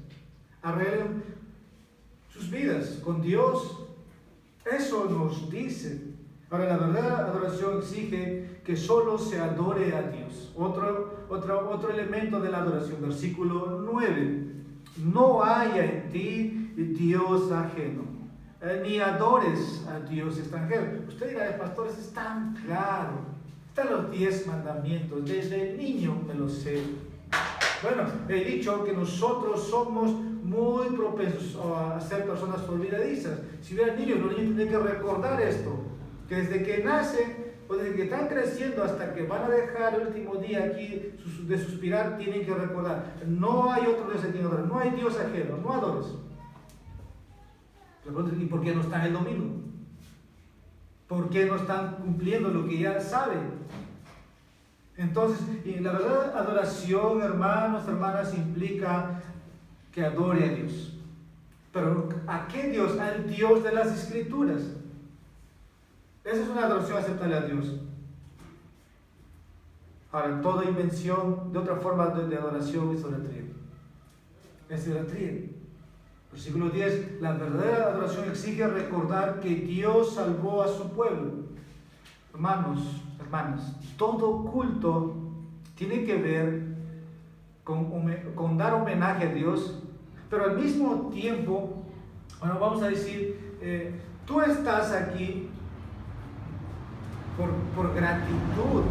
arreglen sus vidas con Dios. Eso nos dice. Ahora, la verdadera adoración exige que solo se adore a Dios. Otro elemento de la adoración, versículo 9. No haya en ti Dios ajeno, ni adores a Dios extranjero. Usted dirá: pastor, eso es tan claro. Están los 10 mandamientos. Desde niño me los sé. Bueno, he dicho que nosotros somos muy propensos a ser personas olvidadizas. Si hubieran niños, los niños tienen que recordar esto, que desde que nacen o desde que están creciendo hasta que van a dejar el último día aquí de suspirar, tienen que recordar: no hay otro Dios a quien adorar, no hay Dios ajeno, no adores. ¿Y por qué no están el domingo? ¿Por qué no están cumpliendo lo que ya saben? Entonces, la verdadera adoración, hermanos, hermanas, implica que adore a Dios. Pero ¿a qué Dios? Al Dios de las Escrituras. Esa es una adoración aceptable a Dios. Ahora, toda invención de otra forma de adoración es idolatría. Es idolatría. Versículo 10, la verdadera adoración exige recordar que Dios salvó a su pueblo. Hermanos, hermanas, todo culto tiene que ver con dar homenaje a Dios, pero al mismo tiempo, bueno, vamos a decir, tú estás aquí por gratitud,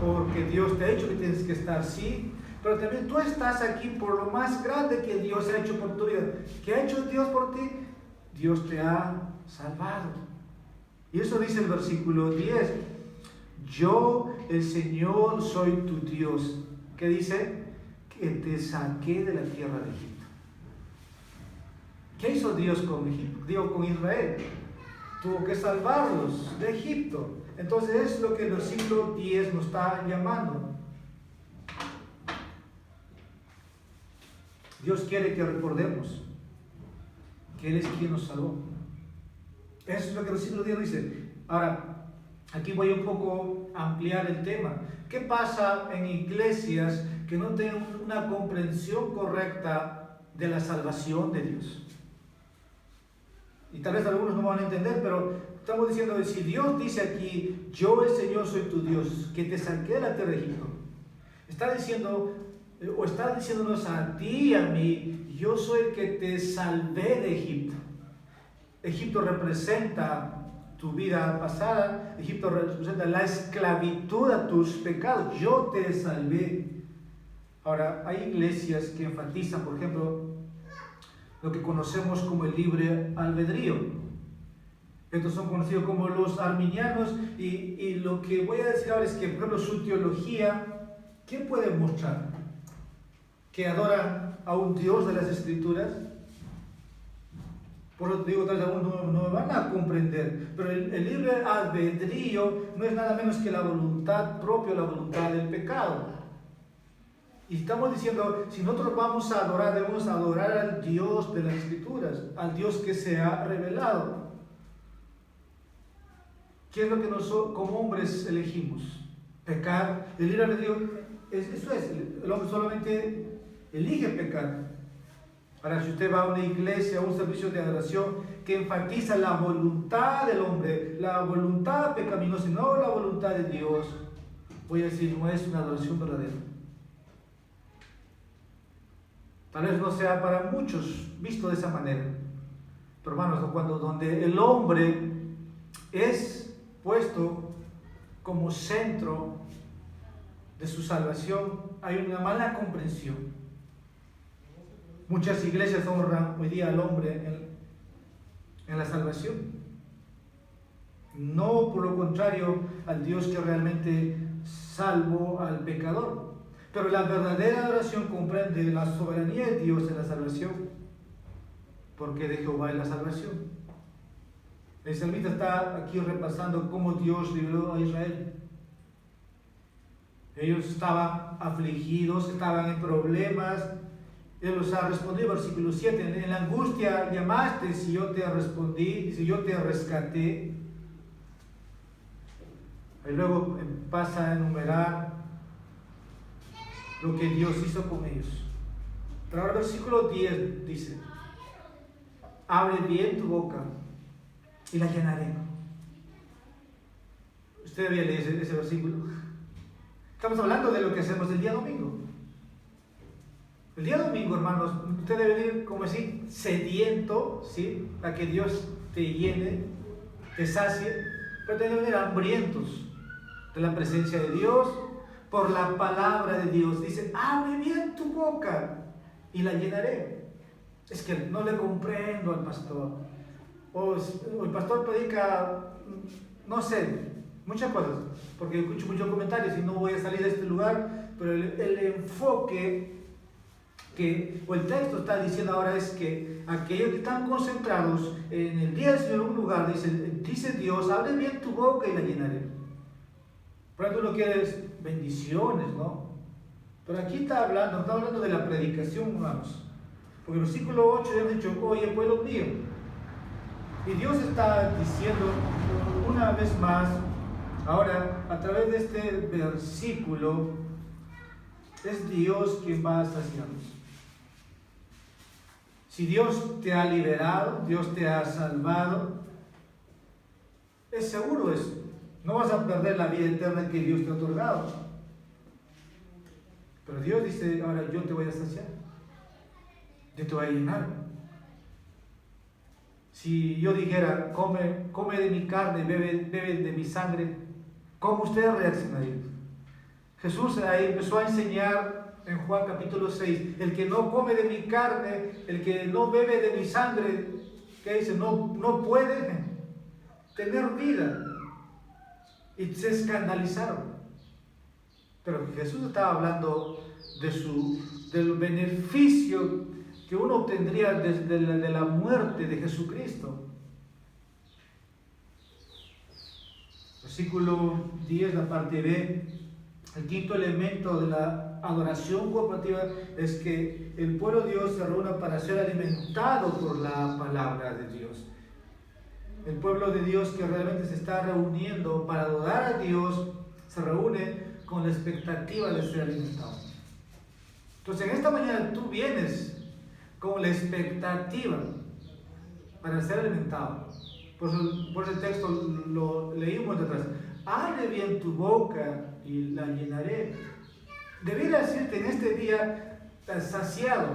porque Dios te ha hecho que tienes que estar, sí, pero también tú estás aquí por lo más grande que Dios ha hecho por tu vida. ¿Qué ha hecho Dios por ti? Dios te ha salvado. Y eso dice el versículo 10. Yo, el Señor, soy tu Dios. ¿Qué dice? Que te saqué de la tierra de Egipto. ¿Qué hizo Dios con Egipto? Digo, con Israel. tuvo que salvarlos de Egipto. Entonces es lo que el versículo 10 nos está llamando. Dios quiere que recordemos que Él es quien nos salvó. Eso es lo que el versículo 10 dice. Ahora, aquí voy un poco a ampliar el tema. ¿Qué pasa en iglesias que no tienen una comprensión correcta de la salvación de Dios? Y tal vez algunos no van a entender, pero estamos diciendo que si Dios dice aquí, yo el Señor soy tu Dios, que te saqué de la tierra de Egipto, está diciendo, o está diciéndonos a ti y a mí, yo soy el que te salvé de Egipto. Egipto representa tu vida pasada, Egipto representa la esclavitud a tus pecados, yo te salvé. Ahora, hay iglesias que enfatizan, por ejemplo, lo que conocemos como el libre albedrío. Estos son conocidos como los arminianos, y lo que voy a decir ahora es que, por ejemplo, su teología, ¿qué puede mostrar? Que adoran a un Dios de las Escrituras. Por lo que digo, tal vez algunos no me van a comprender, pero el libre albedrío no es nada menos que la voluntad propia, la voluntad del pecado. Y estamos diciendo, si nosotros vamos a adorar, debemos adorar al Dios de las Escrituras, al Dios que se ha revelado. ¿Qué es lo que nosotros como hombres elegimos? Pecar. El libre albedrío, eso es, el hombre solamente elige pecar. Ahora, si usted va a una iglesia, a un servicio de adoración que enfatiza la voluntad del hombre, la voluntad pecaminosa y no la voluntad de Dios, voy a decir, no es una adoración verdadera. Tal vez no sea para muchos visto de esa manera. Pero hermanos, donde el hombre es puesto como centro de su salvación, hay una mala comprensión. Muchas iglesias honran hoy día al hombre en la salvación. No, por lo contrario, al Dios que realmente salvó al pecador. Pero la verdadera adoración comprende la soberanía de Dios en la salvación, porque de Jehová es la salvación. El salmista está aquí repasando cómo Dios libró a Israel. Ellos estaban afligidos, estaban en problemas. Él los ha respondido, versículo 7, en la angustia llamaste, si yo te respondí, si yo te rescaté. Y luego pasa a enumerar lo que Dios hizo con ellos. Pero ahora el versículo 10 dice, abre bien tu boca y la llenaré. Usted había leído ese versículo. Estamos hablando de lo que hacemos el día domingo. El día domingo, hermanos, usted debe venir, como decir, sediento, ¿sí? A que Dios te llene, te sacie, pero debe venir hambrientos de la presencia de Dios, por la palabra de Dios. Dice, abre bien tu boca y la llenaré. Es que no le comprendo al pastor. O el pastor predica, no sé, muchas cosas, porque escucho muchos comentarios y no voy a salir de este lugar, pero el enfoque o el texto está diciendo ahora es que aquellos que están concentrados en el día del Señor en un lugar, dice Dios, abre bien tu boca y la llenaré. Por ejemplo, no quieres bendiciones, ¿no? Pero aquí está hablando de la predicación, hermanos. Porque en el versículo 8 ya han dicho, oye, pueblo mío. Y Dios está diciendo una vez más, ahora, a través de este versículo, es Dios quien va a saciarnos. Si Dios te ha liberado, Dios te ha salvado, es seguro eso. No vas a perder la vida eterna que Dios te ha otorgado. Pero Dios dice, ahora yo te voy a saciar. Yo te voy a llenar. Si yo dijera, come de mi carne, bebe de mi sangre, ¿cómo ustedes reaccionarían? Jesús ahí empezó a enseñar en Juan capítulo 6, el que no come de mi carne, el que no bebe de mi sangre, ¿qué dice? No puede tener vida. Y se escandalizaron. Pero Jesús estaba hablando del beneficio que uno obtendría de la muerte de Jesucristo. Versículo 10, la parte B. El quinto elemento de la adoración cooperativa es que el pueblo de Dios se reúne para ser alimentado por la palabra de Dios. El pueblo de Dios que realmente se está reuniendo para adorar a Dios se reúne con la expectativa de ser alimentado. Entonces en esta mañana tú vienes con la expectativa para ser alimentado. Por ese texto lo leímos atrás. Abre bien tu boca y la llenaré. Debiera decirte en este día saciado,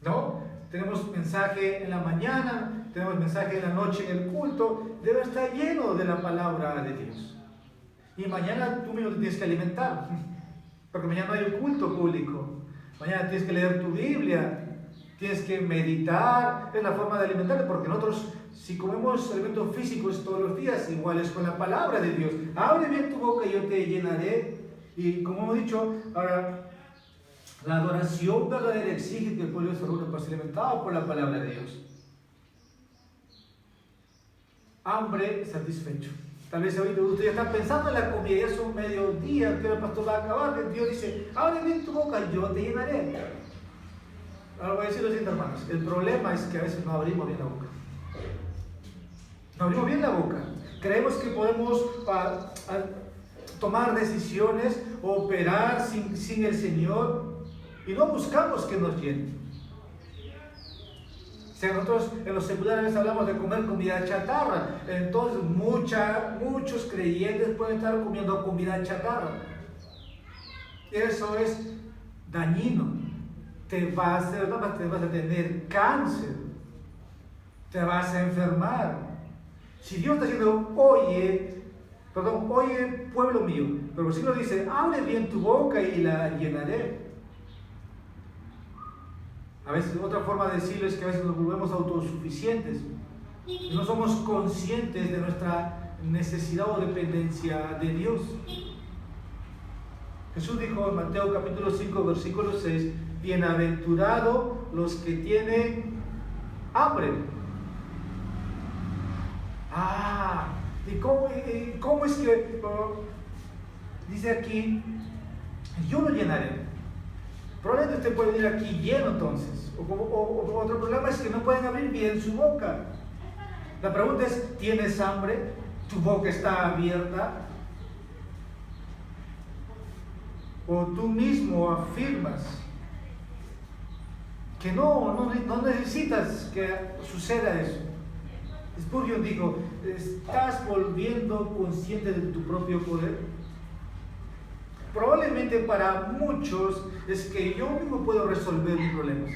¿no? Tenemos mensaje en la mañana, tenemos mensaje en la noche en el culto. Debe estar lleno de la palabra de Dios. Y mañana tú mismo te tienes que alimentar, porque mañana no hay un culto público. Mañana tienes que leer tu Biblia, tienes que meditar. Es la forma de alimentarte, porque nosotros, si comemos alimentos físicos todos los días, igual es con la palabra de Dios. Abre bien tu boca y yo te llenaré. Y como hemos dicho, ahora, la adoración verdadera exige que el pueblo se reúna para ser alimentado por la palabra de Dios. Hambre satisfecho. Tal vez ahorita usted ya está pensando en la comida, ya son mediodía, que el pastor va a acabar. Dios dice, abre bien tu boca y yo te llenaré. Ahora voy a decir lo siguiente, hermanos. El problema es que a veces no abrimos bien la boca. No abrimos bien la boca. Creemos que podemos tomar decisiones, operar sin el Señor, y no buscamos que nos llene. O sea, nosotros en los seculares hablamos de comer comida chatarra. Entonces muchos creyentes pueden estar comiendo comida chatarra. Eso es dañino. Te vas a tener cáncer. Te vas a enfermar. Si Dios está diciendo, oye pueblo mío, pero el versículo dice, abre bien tu boca y la llenaré. A veces otra forma de decirlo es que a veces nos volvemos autosuficientes y no somos conscientes de nuestra necesidad o dependencia de Dios. Jesús dijo en Mateo capítulo 5 versículo 6, bienaventurados los que tienen hambre. ¿Y cómo es que dice aquí, yo lo llenaré? Probablemente usted puede venir aquí lleno entonces. O otro problema es que no pueden abrir bien su boca. La pregunta es, ¿tienes hambre? ¿Tu boca está abierta? ¿O tú mismo afirmas que no necesitas que suceda eso? Spurgeon dijo, ¿estás volviendo consciente de tu propio poder? Probablemente para muchos es que yo mismo puedo resolver mis problemas.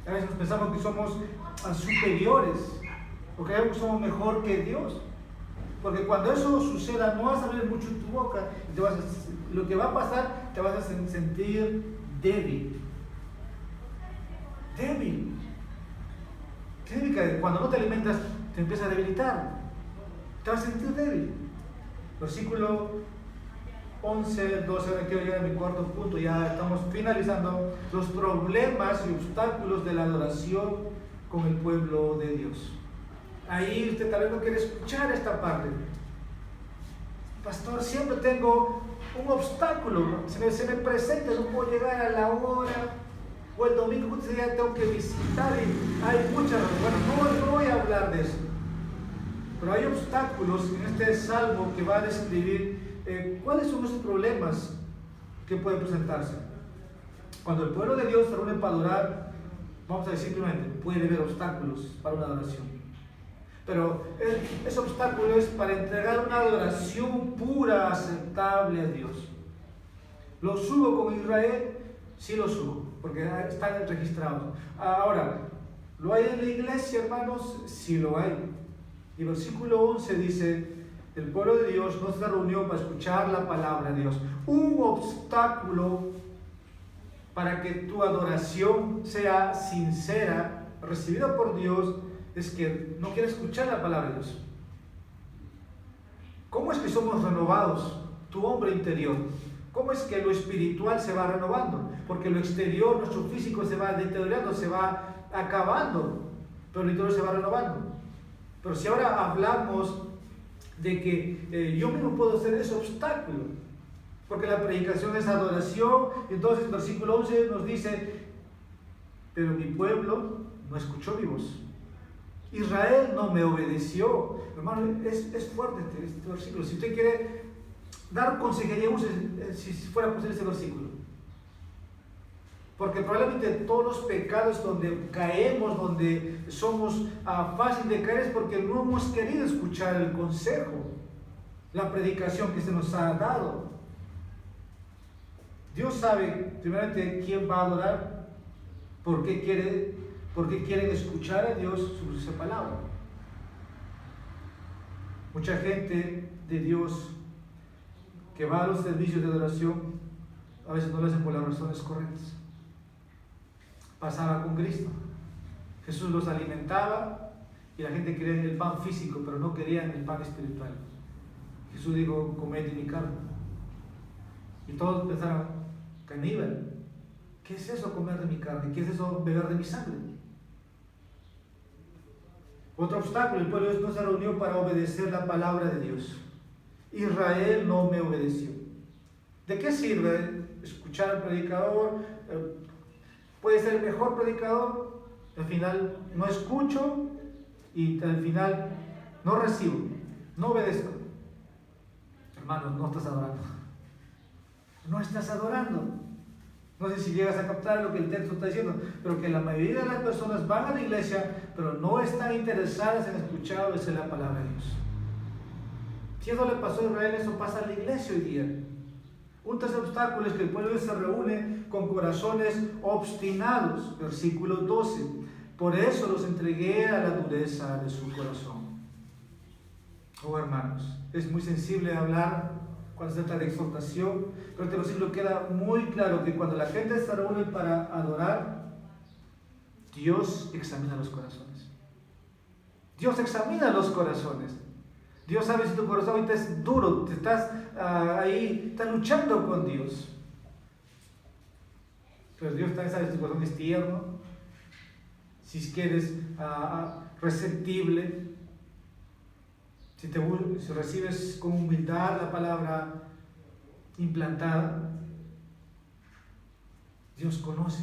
A veces pensamos que somos superiores, o que somos mejor que Dios. Porque cuando eso suceda, no vas a abrir mucho tu boca, lo que va a pasar, te vas a sentir débil. Débil. ¿Qué significa? Cuando no te alimentas, te empiezas a debilitar. Te vas a sentir débil. Versículo 11, 12, ahora quiero llegar a mi cuarto punto, ya estamos finalizando los problemas y obstáculos de la adoración con el pueblo de Dios. Ahí usted tal vez no quiere escuchar esta parte. Pastor, siempre tengo un obstáculo, se me presenta, no puedo llegar a la hora, o el domingo ya tengo que visitar y hay muchas, bueno, no voy a hablar de eso. Pero hay obstáculos en este salmo que va a describir cuáles son esos problemas que pueden presentarse. Cuando el pueblo de Dios se reúne para adorar, vamos a decir simplemente, puede haber obstáculos para una adoración. Pero ese obstáculo es para entregar una adoración pura, aceptable a Dios. ¿Lo subo con Israel? Sí lo subo, porque están registrados. Ahora, ¿lo hay en la iglesia, hermanos? Sí lo hay. Y el versículo 11 dice, el pueblo de Dios no se reunió para escuchar la palabra de Dios. Un obstáculo para que tu adoración sea sincera, recibida por Dios, es que no quieres escuchar la palabra de Dios. ¿Cómo es que somos renovados? Tu hombre interior. ¿Cómo es que lo espiritual se va renovando? Porque lo exterior, nuestro físico se va deteriorando, se va acabando, pero el interior se va renovando. Pero si ahora hablamos de que yo mismo puedo ser ese obstáculo, porque la predicación es adoración, entonces el versículo 11 nos dice, pero mi pueblo no escuchó mi voz. Israel no me obedeció. Hermano, es fuerte este versículo. Si usted quiere dar consejería, use si fuera posible ese versículo. Porque probablemente todos los pecados donde caemos, donde somos fácil de caer, es porque no hemos querido escuchar el consejo, la predicación que se nos ha dado. Dios sabe, primeramente, quién va a adorar, por qué quieren escuchar a Dios sobre su palabra. Mucha gente de Dios que va a los servicios de adoración, a veces no lo hacen por las razones correctas. Pasaba con Cristo. Jesús los alimentaba y la gente quería el pan físico, pero no querían el pan espiritual. Jesús dijo, comed de mi carne. Y todos pensaron, caníbal, ¿qué es eso comer de mi carne? ¿Qué es eso beber de mi sangre? Otro obstáculo, el pueblo de Dios no se reunió para obedecer la palabra de Dios. Israel no me obedeció. ¿De qué sirve escuchar al predicador? Puede ser el mejor predicador, al final no escucho y al final no recibo, no obedezco. Hermanos, no estás adorando. No estás adorando. No sé si llegas a captar lo que el texto está diciendo, pero que la mayoría de las personas van a la iglesia, pero no están interesadas en escuchar o obedecer la palabra de Dios. Si eso le pasó a Israel, eso pasa a la iglesia hoy día. Un tercer obstáculo es que el pueblo se reúne con corazones obstinados. Versículo 12. Por eso los entregué a la dureza de su corazón. Oh hermanos, es muy sensible hablar cuando se trata de exhortación, pero este versículo queda muy claro que cuando la gente se reúne para adorar, Dios examina los corazones. Dios examina los corazones. Dios sabe si tu corazón ahorita es duro, te estás estás luchando con Dios. Pero Dios también sabe si tu corazón es tierno, si eres receptible, si recibes con humildad la palabra implantada. Dios conoce.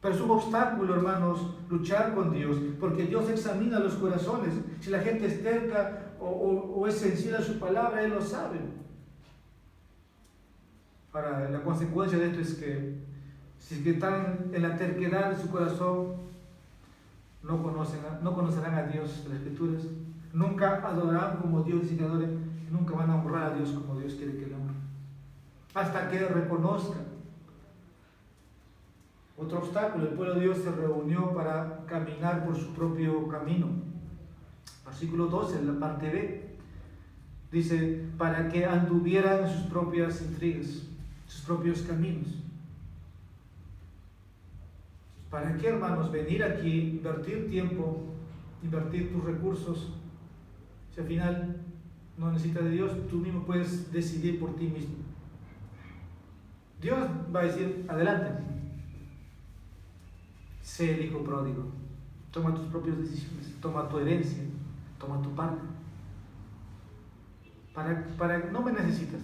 Pero es un obstáculo, hermanos, luchar con Dios, porque Dios examina los corazones. Si la gente es terca o es sensible a su palabra, Él lo sabe. Ahora, la consecuencia de esto es que si es que están en la terquedad de su corazón, no conocerán a Dios de las Escrituras, nunca adorarán como Dios dice que adoren, nunca van a honrar a Dios como Dios quiere que le honren, hasta que reconozcan. Otro obstáculo, el pueblo de Dios se reunió para caminar por su propio camino. Versículo 12, en la parte B, dice, para que anduvieran en sus propias intrigas, sus propios caminos. ¿Para qué, hermanos, venir aquí, invertir tiempo, invertir tus recursos, si al final no necesitas de Dios? Tú mismo puedes decidir por ti mismo. Dios va a decir, adelante, sé el hijo pródigo, toma tus propias decisiones, toma tu herencia, toma tu parte. No me necesitas.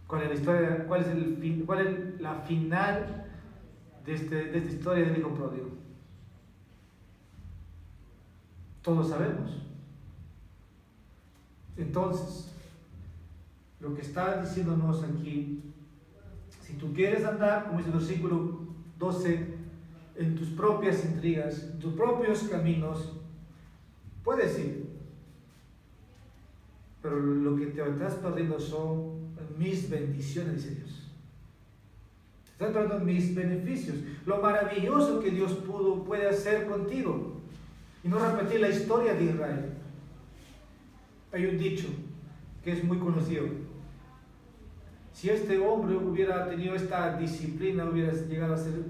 ¿Cuál es la historia? ¿Cuál es la final de esta historia del hijo pródigo? Todos sabemos. Entonces, lo que está diciéndonos aquí, si tú quieres andar, como dice el versículo 12, en tus propias intrigas, en tus propios caminos, puedes ir. Pero lo que te estás perdiendo son mis bendiciones, dice Dios. Te estás perdiendo mis beneficios, lo maravilloso que Dios puede hacer contigo. Y no repetir la historia de Israel. Hay un dicho que es muy conocido. Si este hombre hubiera tenido esta disciplina, hubiera llegado a ser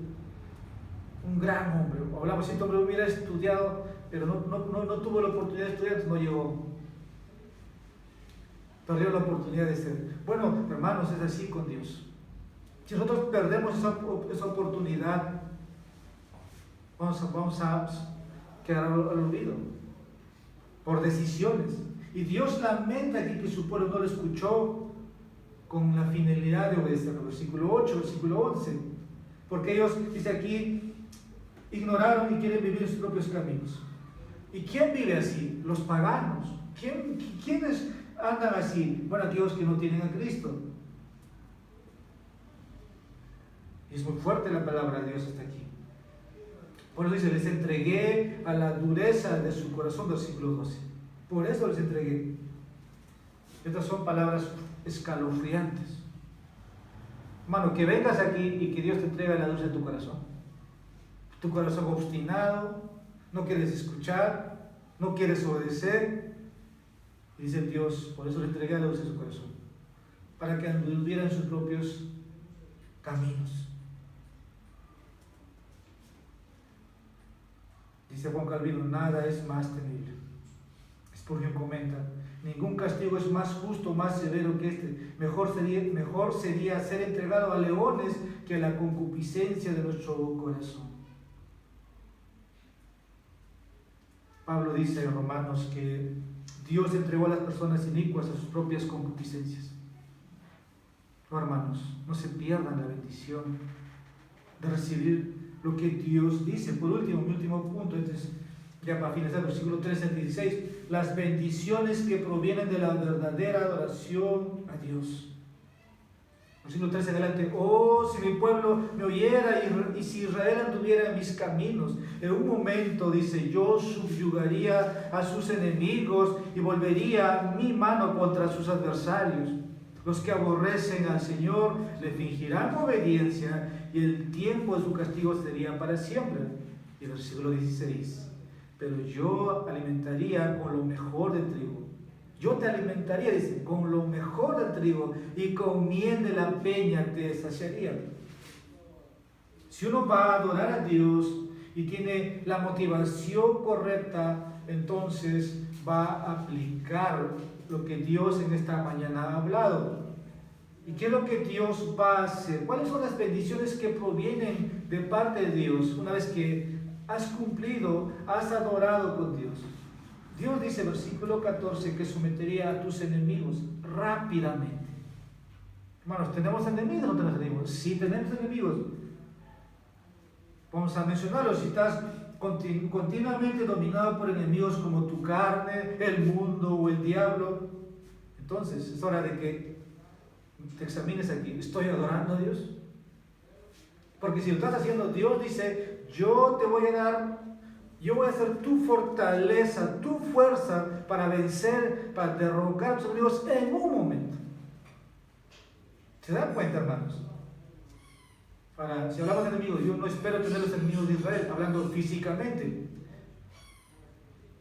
un gran hombre. Hablamos, si este hombre hubiera estudiado, pero no tuvo la oportunidad de estudiar, no llegó. Perdió la oportunidad de ser. Bueno, hermanos, es así con Dios. Si nosotros perdemos esa oportunidad, vamos a quedaron al olvido por decisiones. Y Dios lamenta aquí que su pueblo no lo escuchó con la finalidad de obedecerlo. Versículo 8, versículo 11. Porque ellos, dice aquí, ignoraron y quieren vivir sus propios caminos. ¿Y quién vive así? Los paganos. ¿Quiénes andan así? Bueno, aquellos que no tienen a Cristo. Y es muy fuerte la palabra de Dios hasta aquí. Por eso dice, les entregué a la dureza de su corazón, versículo 12. Por eso les entregué. Estas son palabras escalofriantes. Hermano, que vengas aquí y que Dios te entregue la dureza de tu corazón. Tu corazón obstinado, no quieres escuchar, no quieres obedecer. Y dice Dios, por eso le entregué la dureza de su corazón, para que anduviera en sus propios caminos. Dice Juan Calvino, nada es más temible. Spurgeon comenta, ningún castigo es más justo, más severo que este. Mejor sería ser entregado a leones que a la concupiscencia de nuestro corazón. Pablo dice en Romanos que Dios entregó a las personas inicuas a sus propias concupiscencias. No, hermanos, no se pierdan la bendición de recibir lo que Dios dice. Por último, mi último punto, entonces, ya para finalizar, versículo 13 al 16, las bendiciones que provienen de la verdadera adoración a Dios. Versículo 13 adelante, oh, si mi pueblo me oyera y si Israel anduviera en mis caminos, en un momento, dice, yo subyugaría a sus enemigos y volvería mi mano contra sus adversarios. Los que aborrecen al Señor le fingirán obediencia y el tiempo de su castigo sería para siempre. Y el versículo 16, pero yo alimentaría con lo mejor del trigo. Yo te alimentaría, dice, con lo mejor del trigo y con miel de la peña te saciaría. Si uno va a adorar a Dios y tiene la motivación correcta, entonces va a aplicar lo que Dios en esta mañana ha hablado. ¿Y qué es lo que Dios va a hacer? ¿Cuáles son las bendiciones que provienen de parte de Dios una vez que has cumplido, has adorado con Dios? Dios dice, versículo 14, que sometería a tus enemigos rápidamente. Hermanos, ¿tenemos enemigos o no tenemos enemigos? Sí, tenemos enemigos. Vamos a mencionarlos. Si estás continuamente dominado por enemigos como tu carne, el mundo o el diablo, entonces es hora de que te examines aquí. ¿Estoy adorando a Dios? Porque si lo estás haciendo, Dios dice, yo voy a ser tu fortaleza, tu fuerza para vencer, para derrocar a tus enemigos en un momento. ¿Se dan cuenta, hermanos? Si hablamos de enemigos, yo no espero tener los enemigos de Israel, hablando físicamente.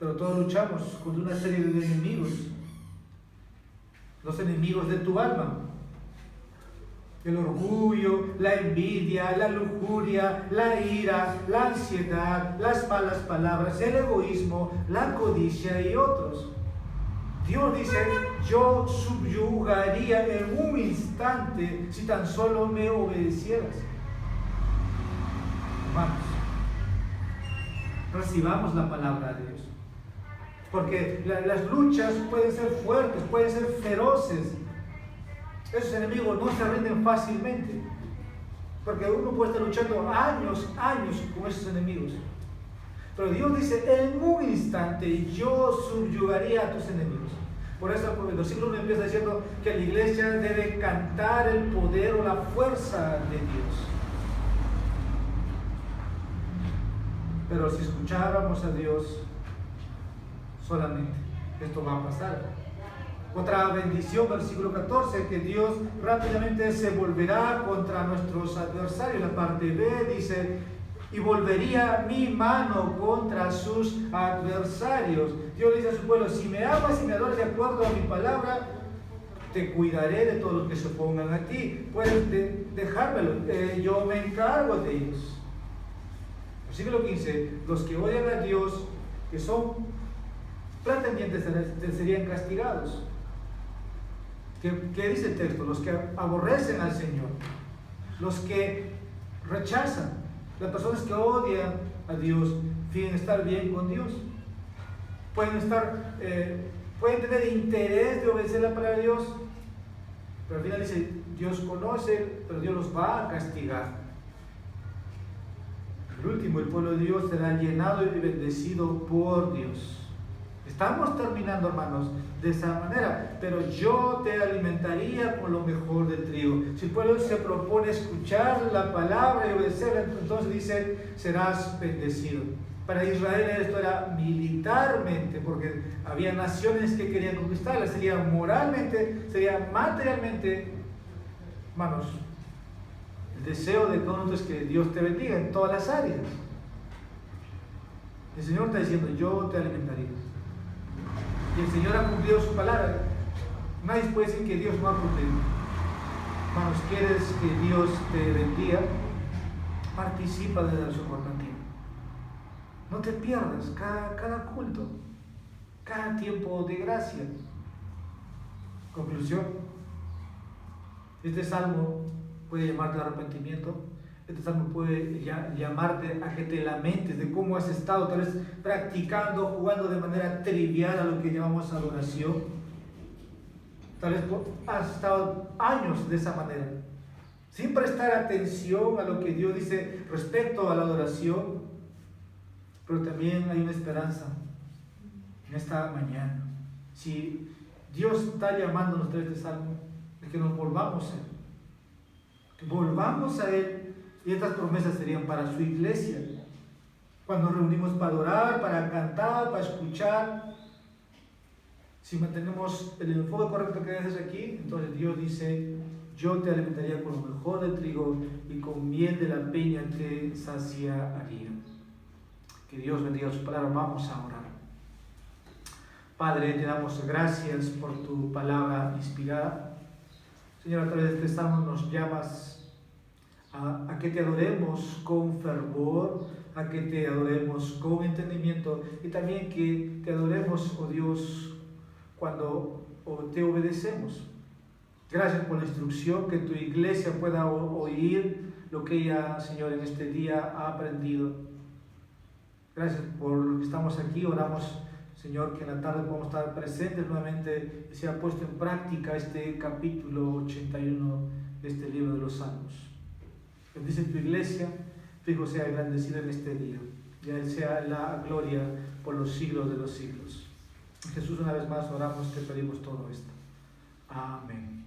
Pero todos luchamos contra una serie de enemigos. Los enemigos de tu alma. El orgullo, la envidia, la lujuria, la ira, la ansiedad, las malas palabras, el egoísmo, la codicia y otros. Dios dice, yo subyugaría en un instante si tan solo me obedecieras. Hermanos, recibamos la palabra de Dios. Porque las luchas pueden ser fuertes, pueden ser feroces. Esos enemigos no se rinden fácilmente, porque uno puede estar luchando años con esos enemigos. Pero Dios dice, en un instante yo subyugaría a tus enemigos. Por eso el versículo 1 empieza diciendo que la iglesia debe cantar el poder o la fuerza de Dios. Pero si escucháramos a Dios solamente, esto va a pasar. Otra bendición, versículo 14, que Dios rápidamente se volverá contra nuestros adversarios. La parte B dice, y volvería mi mano contra sus adversarios. Dios dice a su pueblo, si me amas y me adoras de acuerdo a mi palabra, te cuidaré de todos los que se opongan a ti. Puedes dejármelo, yo me encargo de ellos. Versículo 15, los que odian a Dios, que son pretendientes, serían castigados. ¿Qué dice el texto? Los que aborrecen al Señor, los que rechazan, Las personas que odian a Dios fingen estar bien con Dios. Pueden tener interés de obedecer la palabra de Dios, pero al final dice, Dios conoce, pero Dios los va a castigar. Por último, el pueblo de Dios será llenado y bendecido por Dios. Estamos terminando, hermanos, de esa manera, pero yo te alimentaría con lo mejor del trigo. Si el pueblo se propone escuchar la palabra y obedecerla, entonces dice, serás bendecido. Para Israel esto era militarmente, porque había naciones que querían conquistarla, sería moralmente, sería materialmente. Hermanos, el deseo de cada uno es que Dios te bendiga en todas las áreas. El Señor está diciendo, yo te alimentaré. Y el Señor ha cumplido su palabra. Nadie puede decir que Dios no ha cumplido. Hermanos, ¿quieres que Dios te bendiga? Participa de la oración corporativa. No te pierdas cada culto, cada tiempo de gracia. Conclusión. Este salmo puede llamarte al arrepentimiento. Este salmo puede llamarte a que te lamentes de cómo has estado tal vez practicando, jugando de manera trivial a lo que llamamos adoración. Tal vez has estado años de esa manera, sin prestar atención a lo que Dios dice respecto a la adoración. Pero también hay una esperanza en esta mañana. Si Dios está llamándonos a este salmo, es que nos volvamos a Él. Que volvamos a Él. Y estas promesas serían para su iglesia. Cuando nos reunimos para adorar, para cantar, para escuchar. Si mantenemos el enfoque correcto que haces aquí, entonces Dios dice, yo te alimentaría con lo mejor del trigo y con miel de la peña te saciaría. Que Dios bendiga su palabra. Vamos a orar. Padre, te damos gracias por tu palabra inspirada. Señor, a través de este salmo nos llamas a que te adoremos con fervor, a que te adoremos con entendimiento y también que te adoremos, oh Dios, cuando te obedecemos. Gracias por la instrucción, que tu iglesia pueda oír lo que ella, Señor, en este día ha aprendido. Gracias por lo que estamos aquí. Oramos, Señor, que en la tarde podamos estar presentes nuevamente y sea puesto en práctica este capítulo 81 de este libro de los Salmos. Bendice tu iglesia, tu Hijo sea engrandecido en este día. Y a Él sea la gloria por los siglos de los siglos. Jesús, una vez más oramos, te pedimos todo esto. Amén.